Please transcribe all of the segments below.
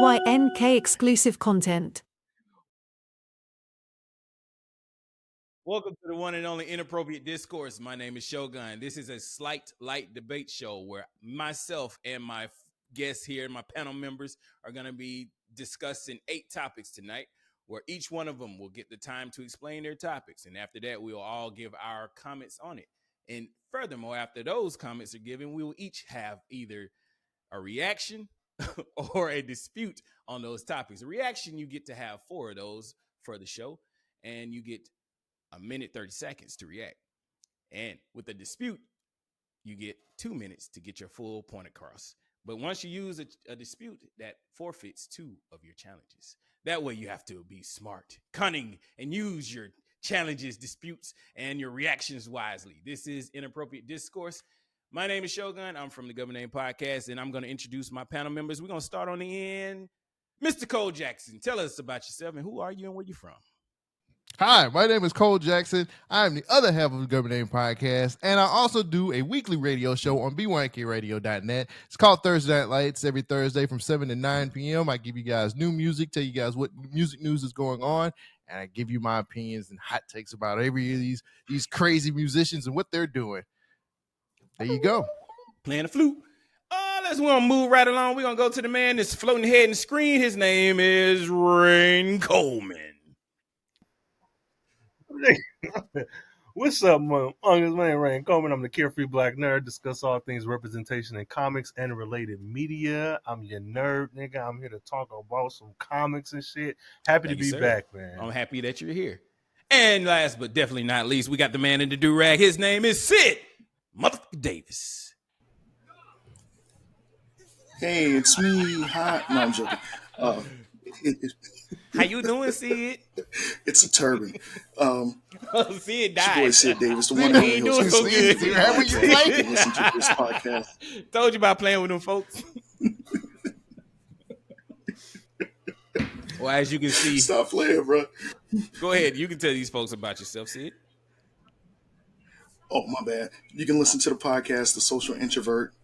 BYNK exclusive content. Welcome to the one and only Inappropriate Discourse. My name is Shogun. This is a slight, light debate show where myself and my guests here, my panel members, are going to be discussing 8 topics tonight, where each one of them will get the time to explain their topics. And after that, we'll all give our comments on it. And furthermore, after those comments are given, we will each have either a reaction or a dispute on those topics. A reaction, you get to have 4 of those for the show, and you get a minute 30 seconds to react. And with a dispute, you get 2 minutes to get your full point across. But once you use a dispute, that forfeits 2 of your challenges. That way you have to be smart, cunning, and use your challenges, disputes, and your reactions wisely. This is Inappropriate Discourse. My name is Shogun. I'm from the Government Name Podcast, and I'm going to introduce my panel members. We're going to start on the end. Mr. Cole Jackson, tell us about yourself, and who are you and where you from? Hi, my name is Cole Jackson. I am the other half of the Government Name Podcast, and I also do a weekly radio show on bynkradio.net. It's called Thursday Night Lights. Every Thursday from 7 to 9 p.m. I give you guys new music, tell you guys what music news is going on, and I give you my opinions and hot takes about every of these crazy musicians and what they're doing. There you go. Playing the flute. We're going to move right along. We're going to go to the man that's floating ahead in the screen. His name is Rhayne Coleman. What's up, my name is Rhayne Coleman. I'm the Carefree Black Nerd. Discuss all things representation in comics and related media. I'm your nerd, nigga. I'm here to talk about some comics and shit. Happy to be back, man. I'm happy that you're here. And last but definitely not least, we got the man in the do-rag. His name is Sid Motherfucker Davis. Hey, it's me. Hi. No, I'm joking. How you doing, Sid? It's a turban. Sid died. Your boy Sid Davis, the one who ain't doing so good. listen to this podcast. Told you about playing with them folks. Well, as you can see, stop playing, bro. Go ahead. You can tell these folks about yourself, Sid. Oh, my bad. You can listen to the podcast, The Social Introvert,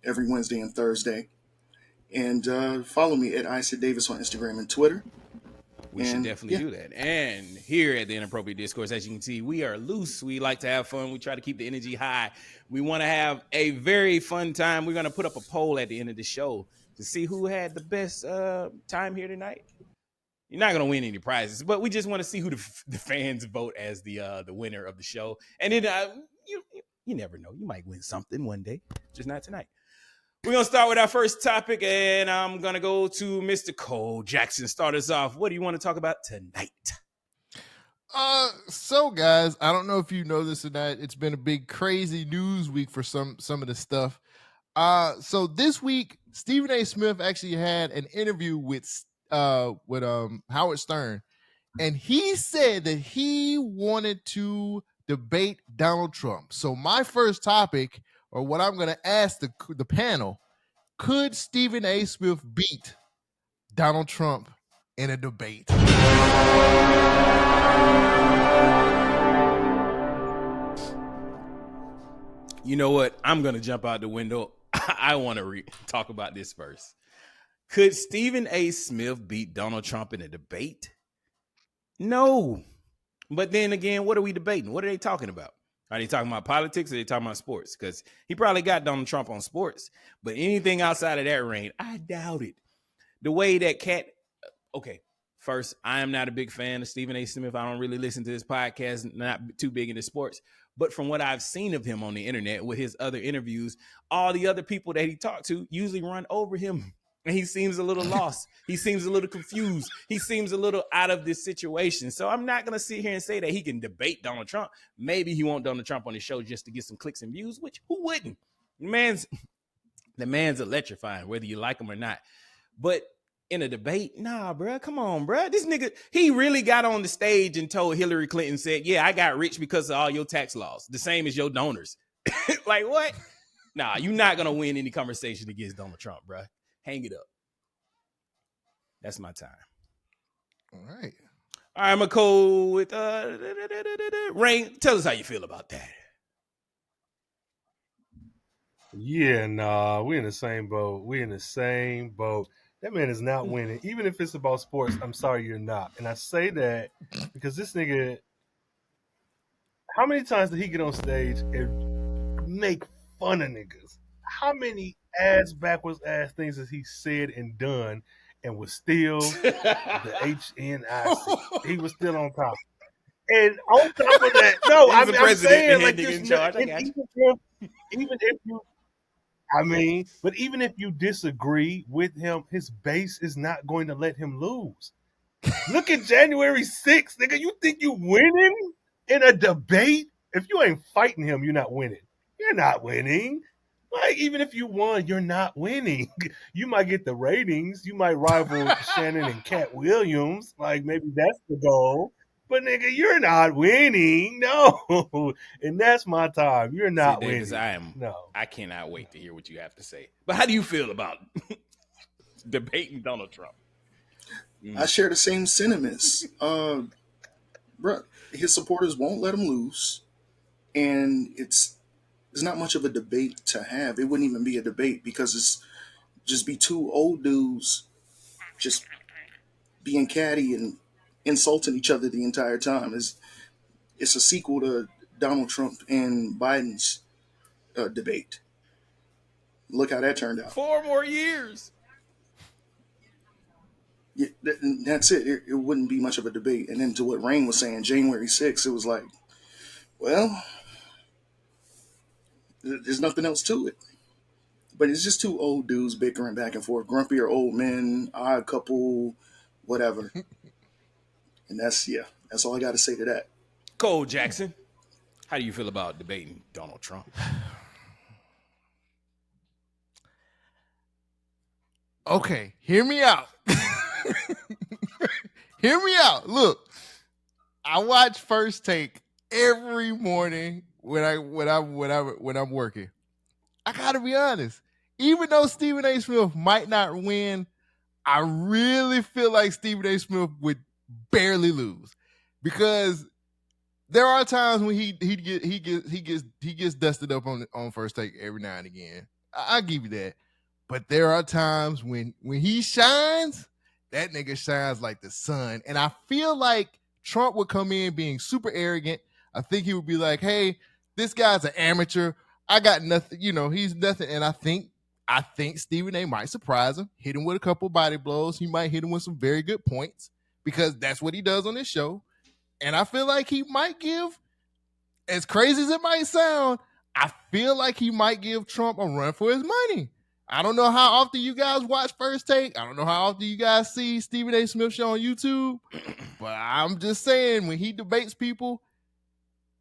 every Wednesday and Thursday. And follow me at Sid Davis on Instagram and Twitter. We should definitely do that. And here at the Inappropriate Discourse, as you can see, we are loose. We like to have fun. We try to keep the energy high. We want to have a very fun time. We're going to put up a poll at the end of the show to see who had the best time here tonight. You're not going to win any prizes, but we just want to see who the fans vote as the winner of the show. And then you never know. You might win something one day, just not tonight. We're going to start with our first topic, and I'm going to go to Mr. Cole Jackson. Start us off. What do you want to talk about tonight? So guys, I don't know if you know this or not. It's been a big, crazy news week for some of the stuff. So this week, Stephen A. Smith actually had an interview with Howard Stern, and he said that he wanted to debate Donald Trump. So my first topic, or what I'm going to ask the panel, could Stephen A. Smith beat Donald Trump in a debate? You know what? I'm going to jump out the window. I want to talk about this first. Could Stephen A. Smith beat Donald Trump in a debate? No. But then again, what are we debating? What are they talking about? Are they talking about politics or are they talking about sports? Because he probably got Donald Trump on sports. But anything outside of that range, I doubt it. The way that Katt... Okay, first, I am not a big fan of Stephen A. Smith. I don't really listen to his podcast, not too big into sports. But from what I've seen of him on the internet with his other interviews, all the other people that he talked to usually run over him. And he seems a little lost. He seems a little confused. He seems a little out of this situation. So I'm not going to sit here and say that he can debate Donald Trump. Maybe he wants Donald Trump on his show just to get some clicks and views, which who wouldn't? The man's electrifying, whether you like him or not. But in a debate, nah, bro, come on, bro. This nigga, he really got on the stage and told Hillary Clinton, said, yeah, I got rich because of all your tax laws, the same as your donors. Like, what? Nah, you're not going to win any conversation against Donald Trump, bro. Hang it up. That's my time. All right. I'm going to go with Rhayne. Tell us how you feel about that. Yeah, nah, we in the same boat. That man is not winning. Even if it's about sports, I'm sorry you're not. And I say that because this nigga, how many times did he get on stage and make fun of niggas? How many backwards ass things has he said and done and was still the HNIC? He was still on top. And on top of that, no, He's the I'm president, saying the like head nigga this. in charge. I got you. Even if you, but even if you disagree with him, his base is not going to let him lose. Look at January 6th, nigga. You think you winning in a debate? If you ain't fighting him, you're not winning. You're not winning. Like, even if you won, you're not winning. You might get the ratings. You might rival Shannon and Katt Williams. Like, maybe that's the goal. But, nigga, you're not winning. No. And that's my time. You're not Davis, winning. I cannot wait to hear what you have to say. But how do you feel about debating Donald Trump? I share the same sentiments. Bruh, his supporters won't let him lose. And it's not much of a debate to have. It wouldn't even be a debate because it's just be two old dudes just being catty and insulting each other the entire time. It's a sequel to Donald Trump and Biden's debate. Look how that turned out. 4 more years. Yeah, that's it. It wouldn't be much of a debate. And then to what Rhayne was saying, January 6th, it was like, well, there's nothing else to it. But it's just two old dudes bickering back and forth, grumpier old men, odd couple, whatever. And that's all I got to say to that. Cole Jackson, how do you feel about debating Donald Trump? Okay, hear me out. Hear me out. Look, I watch First Take every morning when I'm working. I gotta be honest. Even though Stephen A. Smith might not win, I really feel like Stephen A. Smith would barely lose because there are times when he gets dusted up on First Take every now and again. I give you that. But there are times when he shines, that nigga shines like the sun. And I feel like Trump would come in being super arrogant. I think he would be like, hey, this guy's an amateur. I got nothing, he's nothing. And I think Stephen A might surprise him, hit him with a couple body blows. He might hit him with some very good points because that's what he does on this show. And I feel like he might give, as crazy as it might sound, I feel like he might give Trump a run for his money. I don't know how often you guys watch First Take. I don't know how often you guys see Stephen A. Smith show on YouTube. But I'm just saying, when he debates people,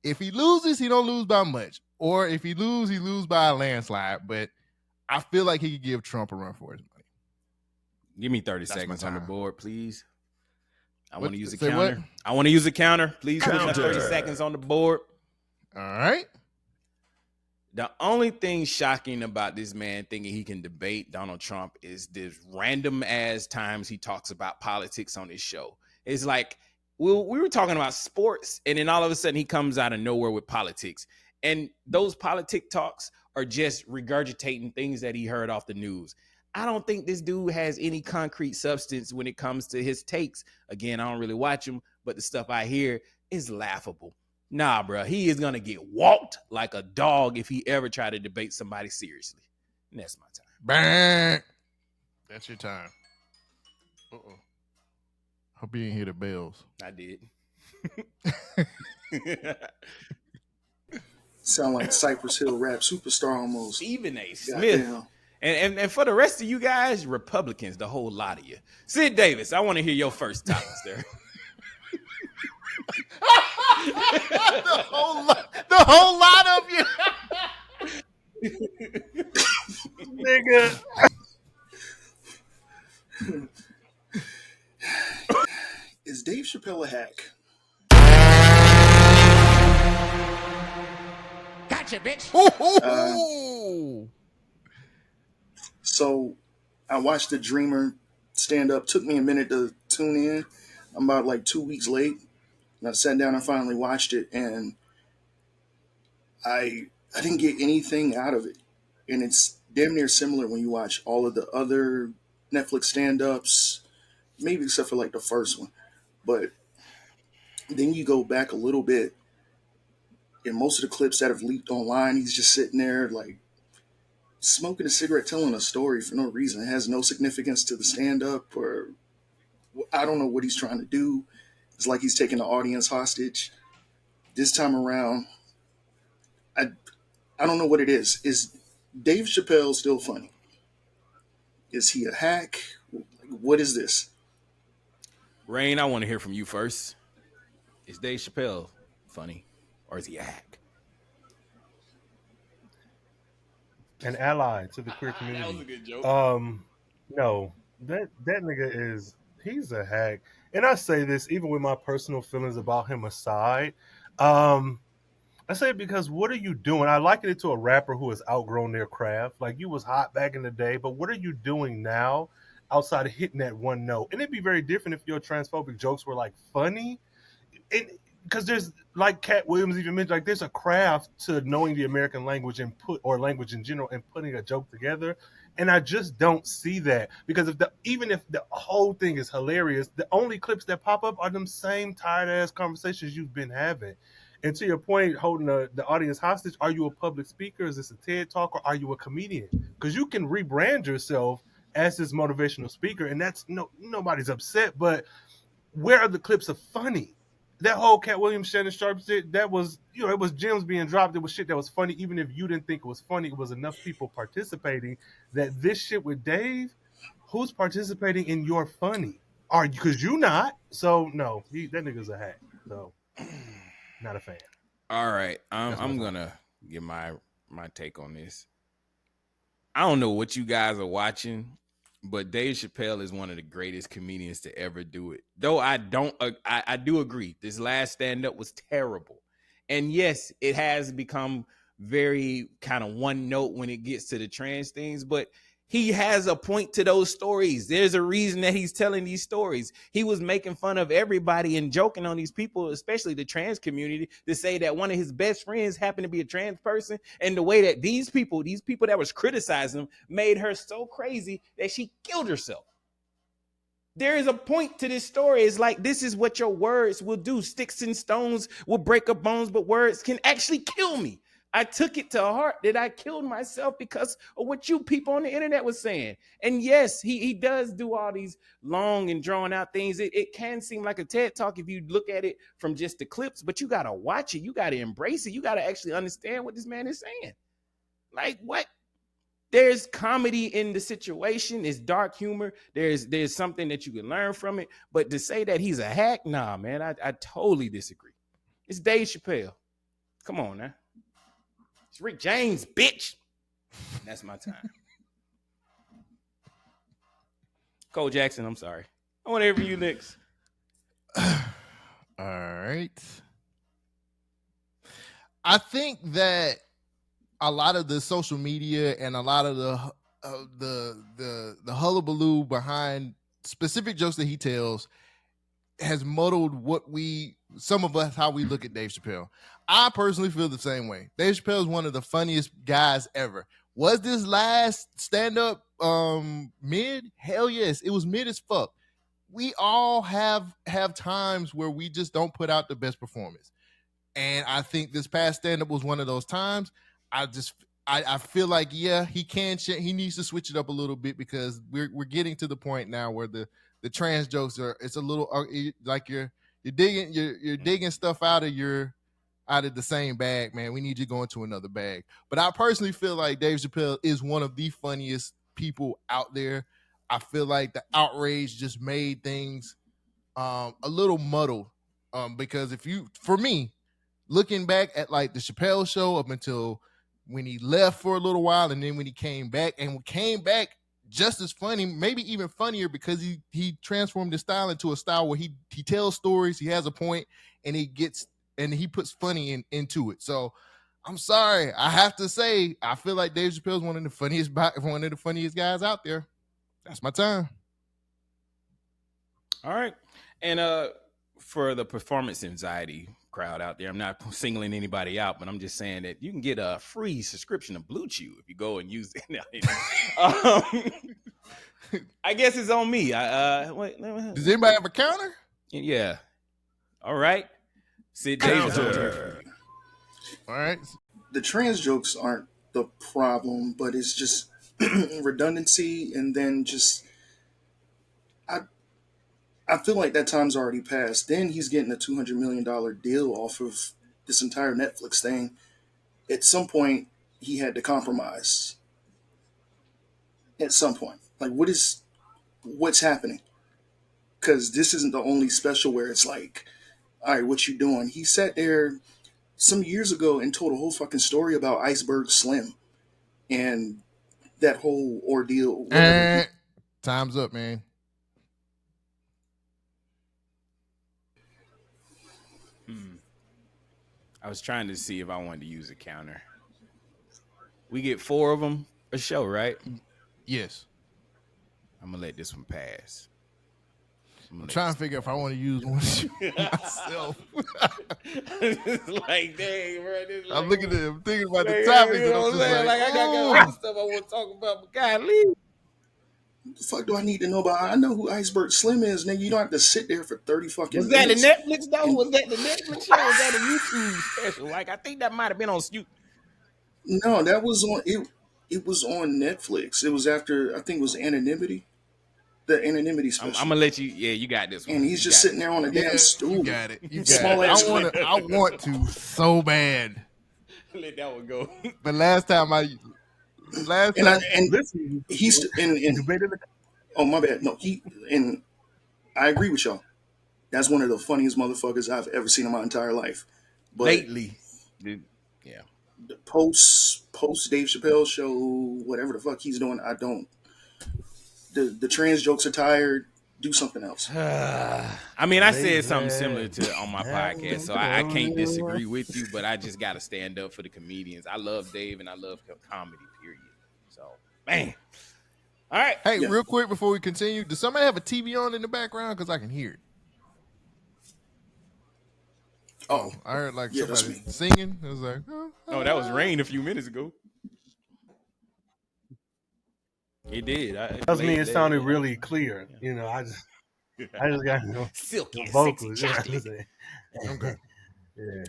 if he loses, he don't lose by much. Or if he lose by a landslide. But I feel like he could give Trump a run for his money. Give me 30 seconds on the board, please. I want to use a say counter. what? I want to use a counter. Please put my 30 seconds on the board. All right. The only thing shocking about this man thinking he can debate Donald Trump is this random ass times he talks about politics on his show. It's like we were talking about sports, and then all of a sudden he comes out of nowhere with politics. And those politic talks are just regurgitating things that he heard off the news. I don't think this dude has any concrete substance when it comes to his takes. Again, I don't really watch him, but the stuff I hear is laughable. Nah, bro, he is going to get walked like a dog if he ever try to debate somebody seriously. And that's my time. Bang. That's your time. Uh-oh. Hope you didn't hear the bells. I did. Sound like Cypress Hill rap superstar almost. Stephen A. Smith. Goddamn. And for the rest of you guys, Republicans, the whole lot of you. Sid Davis, I want to hear your first topics there. the whole lot of you. Nigga. Is Dave Chappelle a hack? Gotcha, bitch. So I watched the Dreamer stand up. Took me a minute to tune in. I'm about like 2 weeks late. And I sat down and finally watched it, and I didn't get anything out of it. And it's damn near similar when you watch all of the other Netflix stand-ups, maybe except for like the first one. But then you go back a little bit, and most of the clips that have leaked online, he's just sitting there like smoking a cigarette, telling a story for no reason. It has no significance to the stand-up, or I don't know what he's trying to do. It's like he's taking the audience hostage. This time around, I don't know what it is. Is Dave Chappelle still funny? Is he a hack? What is this? Rhayne, I want to hear from you first. Is Dave Chappelle funny, or is he a hack? An ally to the queer community. That was a good joke. No, that nigga he's a hack. And I say this even with my personal feelings about him aside. I say it because what are you doing? I liken it to a rapper who has outgrown their craft. Like, you was hot back in the day, but what are you doing now outside of hitting that one note? And it'd be very different if your transphobic jokes were like funny. Because there's, like Katt Williams even mentioned, like, there's a craft to knowing the American language or language in general and putting a joke together. And I just don't see that, because even if the whole thing is hilarious, the only clips that pop up are them same tired ass conversations you've been having. And to your point, holding the audience hostage, are you a public speaker? Is this a TED Talk, or are you a comedian? Because you can rebrand yourself as this motivational speaker, and that's nobody's upset. But where are the clips of funny? That whole Katt Williams, Shannon Sharp shit, that was, it was gems being dropped. It was shit that was funny. Even if you didn't think it was funny, it was enough people participating that this shit with Dave, who's participating in your funny? Are you? Because you not. So no, that nigga's a hack. So not a fan. All right, I'm gonna give my take on this. I don't know what you guys are watching, but Dave Chappelle is one of the greatest comedians to ever do it. Though I do agree, this last stand-up was terrible. And yes, it has become very kind of one note when it gets to the trans things, but he has a point to those stories. There's a reason that he's telling these stories. He was making fun of everybody and joking on these people, especially the trans community, to say that one of his best friends happened to be a trans person. And the way that these people that was criticizing him, made her so crazy that she killed herself. There is a point to this story. It's like, this is what your words will do. Sticks and stones will break up bones, but words can actually kill me. I took it to heart that I killed myself because of what you people on the internet was saying. And yes, he does do all these long and drawn out things. It can seem like a TED Talk if you look at it from just the clips, but you got to watch it. You got to embrace it. You got to actually understand what this man is saying. Like, what? There's comedy in the situation. It's dark humor. There's something that you can learn from it. But to say that he's a hack, nah, man, I totally disagree. It's Dave Chappelle. Come on now. It's Rick James, bitch. That's my time. Cole Jackson, I'm sorry. I want to hear from you next. All right. I think that a lot of the social media and a lot of the hullabaloo behind specific jokes that he tells has muddled some of us, how we look at Dave Chappelle. I personally feel the same way. Dave Chappelle is one of the funniest guys ever. Was this last stand-up mid? Hell yes, it was mid as fuck. We all have times where we just don't put out the best performance. And I think this past stand-up was one of those times. I feel like, yeah, he needs to switch it up a little bit, because we're getting to the point now where the trans jokes it's a little like you're digging stuff out of the same bag, man. We need you going to another bag. But I personally feel like Dave Chappelle is one of the funniest people out there. I feel like the outrage just made things a little muddled, because for me, looking back at like the Chappelle show up until when he left for a little while, and then when he came back just as funny, maybe even funnier, because he transformed his style into a style where he tells stories, he has a point, and he puts funny into it. So I'm sorry, I have to say, I feel like Dave Chappelle is one of the funniest guys out there. That's my time. All right. And for the performance anxiety crowd out there, I'm not singling anybody out, but I'm just saying that you can get a free subscription to Blue Chew if you go and use it. I guess it's on me. Wait. Does anybody have a counter? Yeah. All right. Sid Counter. Davis. All right. The trans jokes aren't the problem, but it's just redundancy, and then just I feel like that time's already passed. Then he's getting a $200 million deal off of this entire Netflix thing. At some point, he had to compromise. At some point, like what's happening? Because this isn't the only special where it's like, all right, what you doing? He sat there some years ago and told a whole fucking story about Iceberg Slim and that whole ordeal. Time's up, man. I was trying to see if I wanted to use a counter. We get 4 of them a show, right? Yes. I'm gonna let this one pass. I'm trying to figure out if I want to use one myself. Like, dang, bro. I'm looking at it. I'm thinking about the topics. You know what I'm saying? Like, I got other stuff I want to talk about, but golly. What the fuck do I need to know about? I know who Iceberg Slim is, nigga. You don't have to sit there for 30 fucking Was that minutes. a Netflix, though? Was that the Netflix show? Was that a YouTube special? Like, I think that might have been on YouTube. No, that was on it. It was on Netflix. It was after, I think it was Anonymity. The Anonymity special. I'm gonna let you. Yeah, you got this one. And he's just sitting there on a damn stool. You got it. You got Small it. ass I want to so bad. Let that one go. But last time, Listen, he's in debated the oh my bad. No, and I agree with y'all. That's one of the funniest motherfuckers I've ever seen in my entire life. But Lately, dude, yeah. the post Dave Chappelle show, whatever the fuck he's doing, I don't. The trans jokes are tired. Do something else. I mean, I said something similar to on my podcast, so I can't disagree with you. But I just got to stand up for the comedians. I love Dave and I love comedy. Period. So, man. All right. Hey, real quick before we continue, does somebody have a TV on in the background? Because I can hear it. Oh, I heard like yeah, somebody singing. It was like, Oh, that was Rhayne a few minutes ago. It did. That was me. It sounded really clear. You know, I just got silky vocals. sexy okay. Yeah.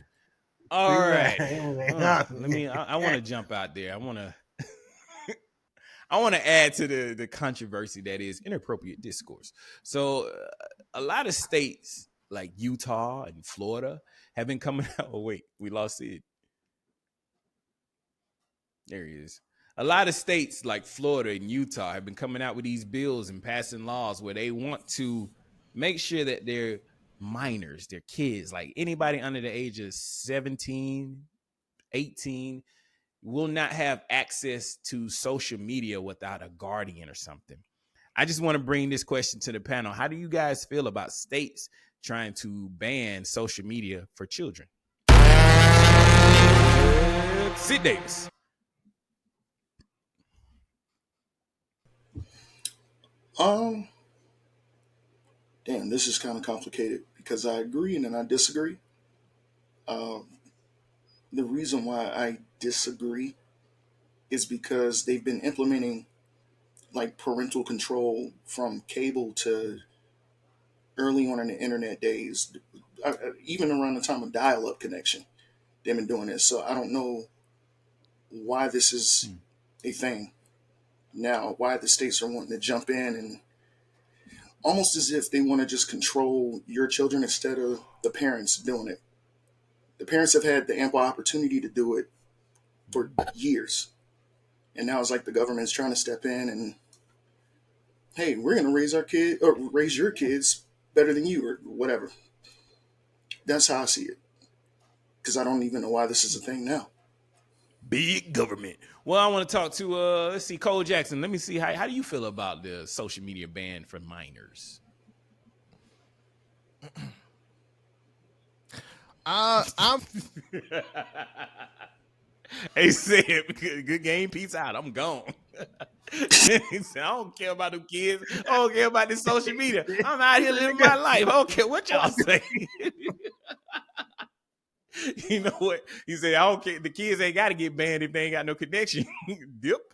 All right. I want to jump out there. I want to add to the controversy that is inappropriate discourse. So a lot of states like Utah and Florida have been coming out. Oh, wait, we lost it. There he is. A lot of states like Florida and Utah have been coming out with these bills and passing laws where they want to make sure that their minors, their kids, like anybody under the age of 17, 18, will not have access to social media without a guardian or something. I just want to bring this question to the panel. How do you guys feel about states trying to ban social media for children? Sid Davis. Damn, this is kind of complicated because I agree and then I disagree. The reason why I disagree is because they've been implementing like parental control from cable to early on in the internet days, even around the time of dial-up connection. They've been doing this, so I don't know why this is a thing now. Why the states are wanting to jump in and almost as if they want to just control your children instead of the parents doing it. The parents have had the ample opportunity to do it for years. And now it's like the government's trying to step in and, hey, we're going to raise our kid or raise your kids better than you or whatever. That's how I see it. Because I don't even know why this is a thing now. Big government. Well, I want to talk to, let's see, Cole Jackson. Let me see, how do you feel about the social media ban for minors? I'm Hey, said, good game, peace out. I'm gone. He said, I don't care about them kids. I don't care about this social media. I'm out here living my life. I don't care what y'all say. You know what? He said, I don't care. The kids ain't got to get banned if they ain't got no connection. Dip.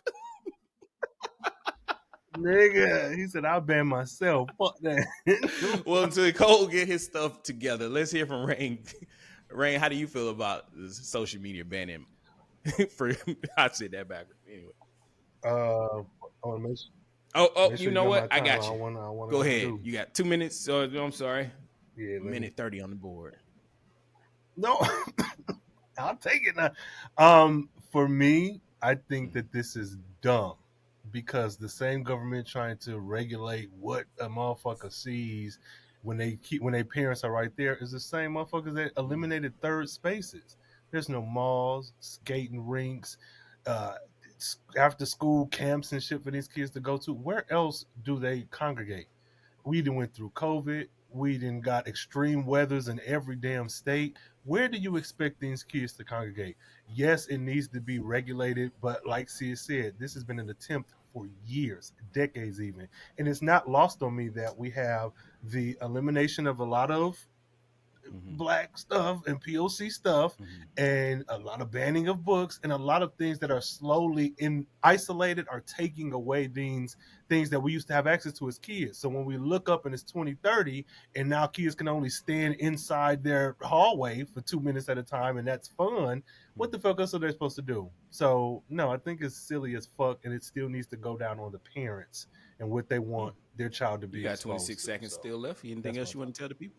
Nigga, he said, I'll ban myself. Fuck that. Well, until Cole get his stuff together, let's hear from Rhayne. Rhayne, how do you feel about social media banning? I said that backwards. Anyway. I want to make Oh, make you sure know what? I time. got you. wanna Go ahead. do. You got 2 minutes. I'm sorry. Yeah, minute 30 on the board. No, I'll take it now. For me, I think that this is dumb because the same government trying to regulate what a motherfucker sees when their parents are right there is the same motherfuckers that eliminated third spaces. There's no malls, skating rinks, after school camps and shit for these kids to go to. Where else do they congregate? We done went through COVID. We done got extreme weathers in every damn state. Where do you expect these kids to congregate? Yes, it needs to be regulated, but like Sia said, this has been an attempt for years, decades even. And it's not lost on me that we have the elimination of a lot of black stuff and POC stuff, and a lot of banning of books, and a lot of things that are slowly isolated are taking away things that we used to have access to as kids. So when we look up and it's 2030 and now kids can only stand inside their hallway for 2 minutes at a time and that's fun, what the fuck else are they supposed to do? So no, I think it's silly as fuck, and it still needs to go down on the parents and what they want their child to be. You got 26 seconds still left. Anything else you want to tell the people?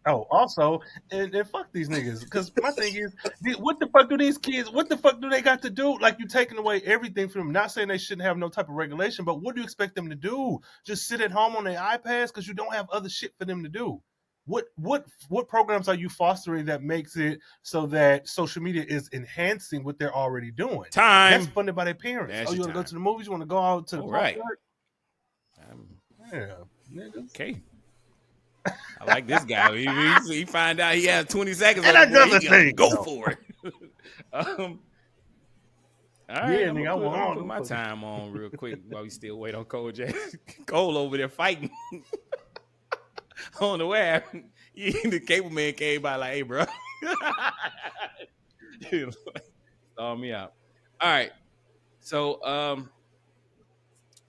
Oh, also, and fuck these niggas. Because my thing is, what the fuck do these kids, what the fuck do they got to do? Like, you taking away everything from them. Not saying they shouldn't have no type of regulation, but what do you expect them to do? Just sit at home on their iPads because you don't have other shit for them to do? What programs are you fostering that makes it so that social media is enhancing what they're already doing? Time. That's funded by their parents. That's you want to go to the movies? You want to go out to the right? Yeah, niggas. Okay. I like this guy. He find out he has 20 seconds. And another thing, go for it. All right, yeah, I'm nigga, gonna put my time on real quick while we still wait on Cole Jackson. Cole over there fighting on the web. The cable man came by like, "Hey, bro, saw me out." All right, so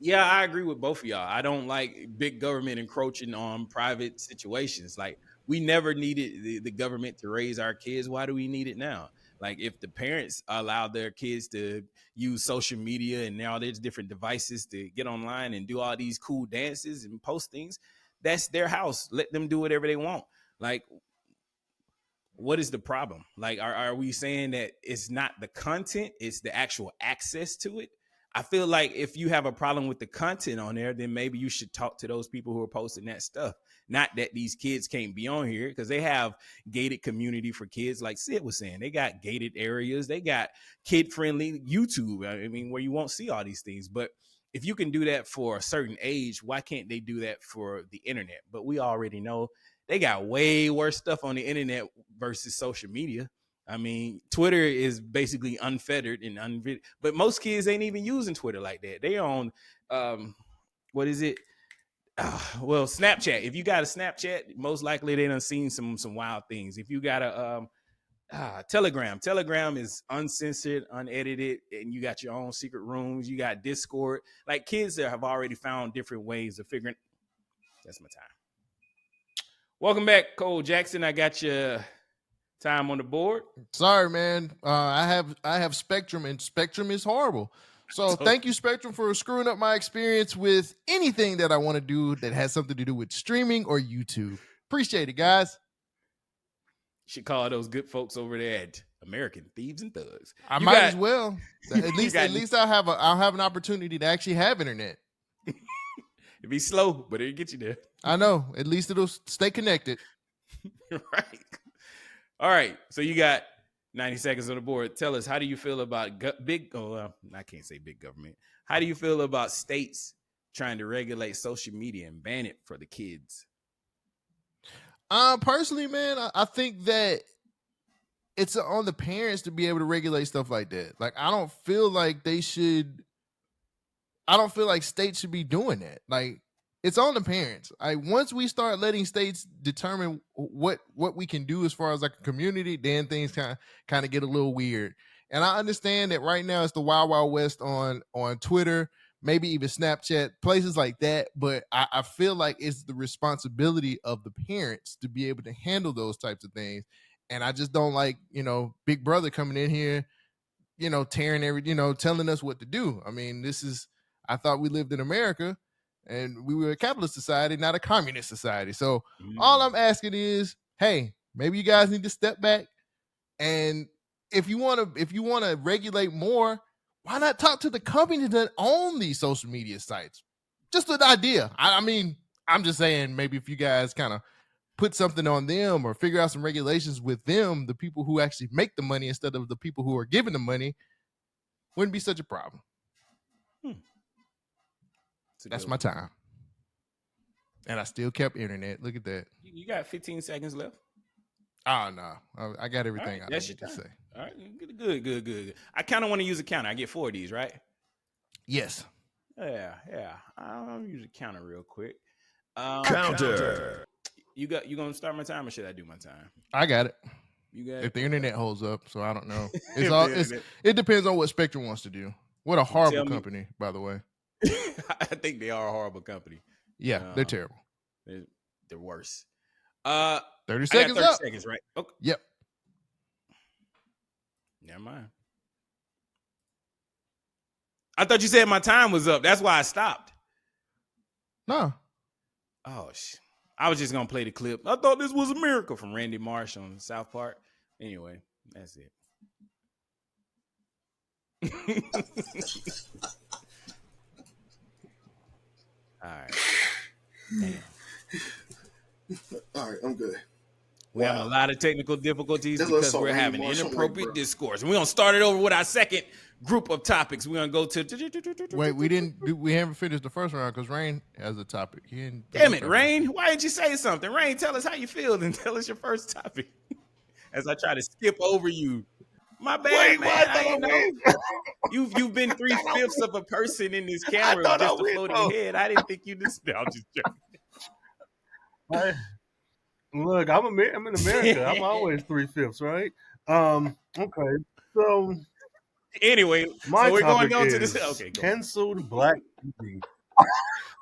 yeah, I agree with both of y'all. I don't like big government encroaching on private situations. Like, we never needed the government to raise our kids. Why do we need it now? Like, if the parents allow their kids to use social media and now there's different devices to get online and do all these cool dances and post things, that's their house. Let them do whatever they want. Like, what is the problem? Like, are we saying that it's not the content, it's the actual access to it? I feel like if you have a problem with the content on there, then maybe you should talk to those people who are posting that stuff. Not that these kids can't be on here, because they have gated community for kids, like Sid was saying. They got gated areas. They got kid-friendly YouTube, I mean, where you won't see all these things. But if you can do that for a certain age, why can't they do that for the internet? But we already know they got way worse stuff on the internet versus social media. I mean, Twitter is basically unfettered and but most kids ain't even using Twitter like that. They on, what is it? Well, Snapchat. If you got a Snapchat, most likely they done seen some wild things. If you got a Telegram is uncensored, unedited, and you got your own secret rooms. You got Discord. Like, kids there have already found different ways of figuring. That's my time. Welcome back, Cole Jackson. I got your time on the board. Sorry, man. I have Spectrum, and Spectrum is horrible. So thank you, Spectrum, for screwing up my experience with anything that I want to do that has something to do with streaming or YouTube. Appreciate it, guys. Should call those good folks over there at American Thieves and Thugs. I might as well. At least I'll have an opportunity to actually have internet. It'd be slow, but it'll get you there. I know. At least it'll stay connected. Right. All right. So you got 90 seconds on the board. Tell us, how do you feel about I can't say big government. How do you feel about states trying to regulate social media and ban it for the kids? Personally, man, I think that it's on the parents to be able to regulate stuff like that. Like, I don't feel like states should be doing that. Like, it's on the parents. Once we start letting states determine what we can do as far as like a community, then things kind of get a little weird. And I understand that right now it's the wild, wild west on Twitter, maybe even Snapchat, places like that. But I feel like it's the responsibility of the parents to be able to handle those types of things. And I just don't like, Big Brother coming in here, tearing telling us what to do. I mean, I thought we lived in America and we were a capitalist society, not a communist society. So all I'm asking is, hey, maybe you guys need to step back. And if you want to regulate more, why not talk to the companies that own these social media sites? Just an idea. I mean, I'm just saying, maybe if you guys kind of put something on them or figure out some regulations with them, the people who actually make the money instead of the people who are giving the money, wouldn't be such a problem. That's my time. And I still kept internet. Look at that. You got 15 seconds left. Oh, no. I got everything I need to say. All right. Good. I kind of want to use a counter. I get 4 of these, right? Yes. Yeah. I'll use a counter real quick. Counter. You gonna start my time or should I do my time? I got it. You got it? If the internet holds up, so I don't know. It depends on what Spectrum wants to do. What a horrible company, by the way. I think they are a horrible company. Yeah, they're terrible. They're worse. 30 seconds 30 up. seconds, right? Okay. Yep. Never mind. I thought you said my time was up. That's why I stopped. No. Oh, I was just going to play the clip. I thought this was America from Randy Marsh on South Park. Anyway, that's it. All right. Damn. All right, I'm good. We're having a lot of technical difficulties because we're having inappropriate discourse. And we're going to start it over with our second group of topics. We're going to go to... Wait, we haven't finished the first round because Rhayne has a topic. Damn it, Rhayne. Why didn't you say something? Rhayne, tell us how you feel and tell us your first topic. As I try to skip over you. My bad, man. I didn't know. You've been 3/5 of a person in this camera with just a floating head. I didn't think you just... I'm just joking. Look, I'm in America. I'm always 3/5, right? Okay. So anyway, my we're topic going on is to this. Okay, go. Canceled Black TV.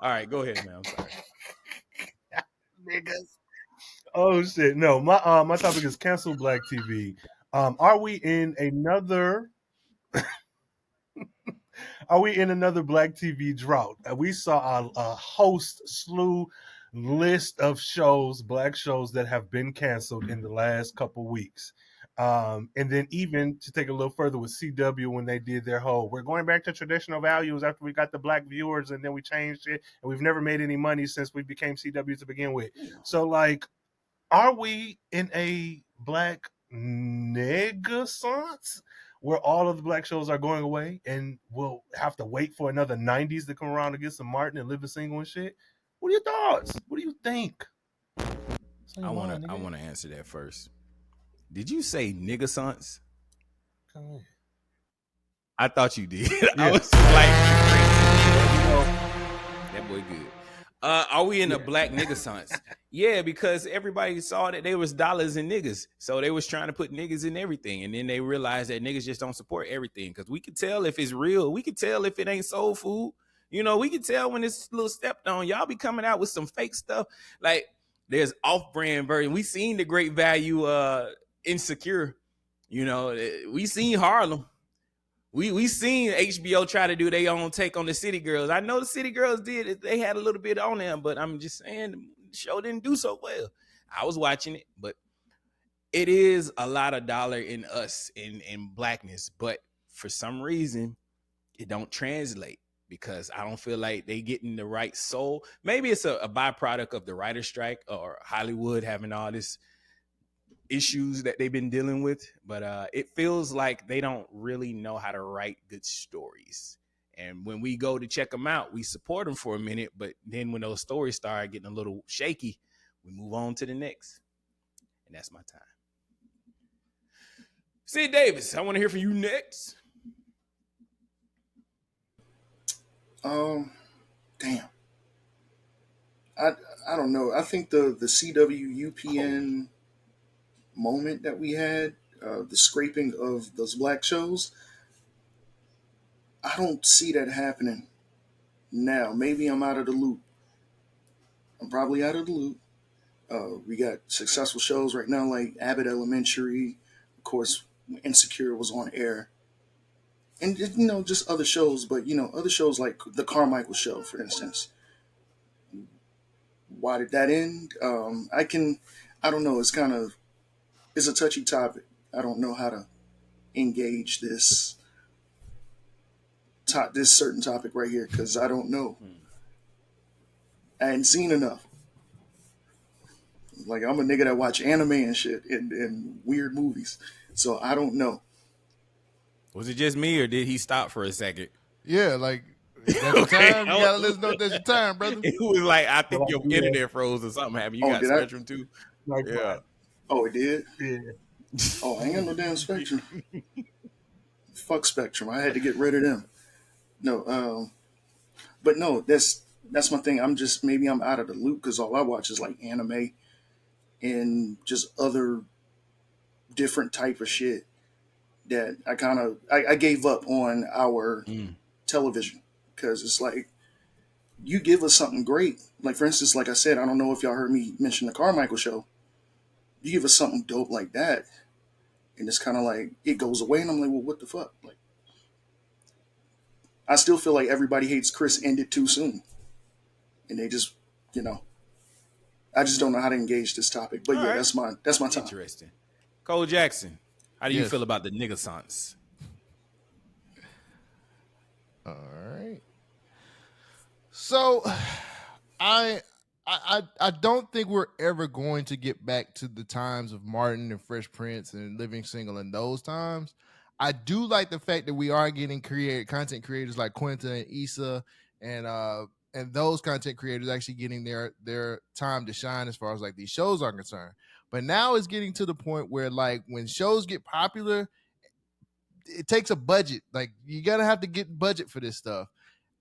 All right, go ahead, man. I'm sorry. Niggas. Oh shit! No, my topic is canceled Black TV. Are we in another? Are we in another Black TV drought? We saw a slew list of shows, Black shows that have been canceled in the last couple weeks. And then even to take a little further with CW when they did their whole, we're going back to traditional values after we got the Black viewers and then we changed it and we've never made any money since we became CW to begin with. So like, are we in a Black Renaissance where all of the Black shows are going away and we'll have to wait for another 90s to come around to get some Martin and Living Single and shit? What are your thoughts? What do you think? I want to answer that first. Did you say nigga-sance? I thought you did. Yeah. I was like, that boy good. Are we in a Black nigga-sance? Yeah, because everybody saw that there was dollars in niggas. So they was trying to put niggas in everything. And then they realized that niggas just don't support everything. Because we could tell if it's real. We could tell if it ain't soul food. You know, we can tell when it's a little stepped on. Y'all be coming out with some fake stuff. Like, there's off-brand version. We seen the Great Value Insecure. You know, we seen Harlem. We seen HBO try to do their own take on the City Girls. I know the City Girls did it. They had a little bit on them, but I'm just saying the show didn't do so well. I was watching it, but it is a lot of dollar in us, in Blackness. But for some reason, it don't translate. Because I don't feel like they getting the right soul. Maybe it's a byproduct of the writer's strike or Hollywood having all this issues that they've been dealing with. But it feels like they don't really know how to write good stories. And when we go to check them out, we support them for a minute. But then when those stories start getting a little shaky, we move on to the next. And that's my time. Sid Davis, I want to hear from you next. Damn. I don't know. I think the CW UPN moment that we had, the scraping of those Black shows, I don't see that happening Now, maybe I'm out of the loop. I'm probably out of the loop. We got successful shows right now like Abbott Elementary, of course, Insecure was on air, and just other shows. But other shows like the Carmichael Show, for instance. Why did that end? I don't know. It's a touchy topic. I don't know how to engage this certain topic right here because I don't know. I hadn't seen enough. Like, I'm a nigga that watch anime and shit and weird movies, so I don't know. Was it just me, or did he stop for a second? Yeah, like that's your time. You gotta let us know that's your time, brother. It was like, I think your internet froze or something happened. You got Spectrum too? Yeah. Oh, it did? Yeah. Oh, I ain't got no damn Spectrum. Fuck Spectrum. I had to get rid of them. No, but no, that's my thing. Maybe I'm out of the loop because all I watch is like anime and just other different type of shit that I gave up on our television because it's like you give us something great. Like, for instance, like I said, I don't know if y'all heard me mention the Carmichael Show. You give us something dope like that, and it's kind of like it goes away, and I'm like, well, what the fuck? Like, I still feel like Everybody Hates Chris ended too soon, and they just, I just don't know how to engage this topic. But yeah, that's my time. Interesting. Cole Jackson, how do you Yes. feel about the nigga-sance? All right. So, I don't think we're ever going to get back to the times of Martin and Fresh Prince and Living Single in those times. I do like the fact that we are getting content creators like Quinta and Issa and those content creators actually getting their time to shine as far as like these shows are concerned. But now it's getting to the point where like when shows get popular, it takes a budget. Like you gotta have to get budget for this stuff.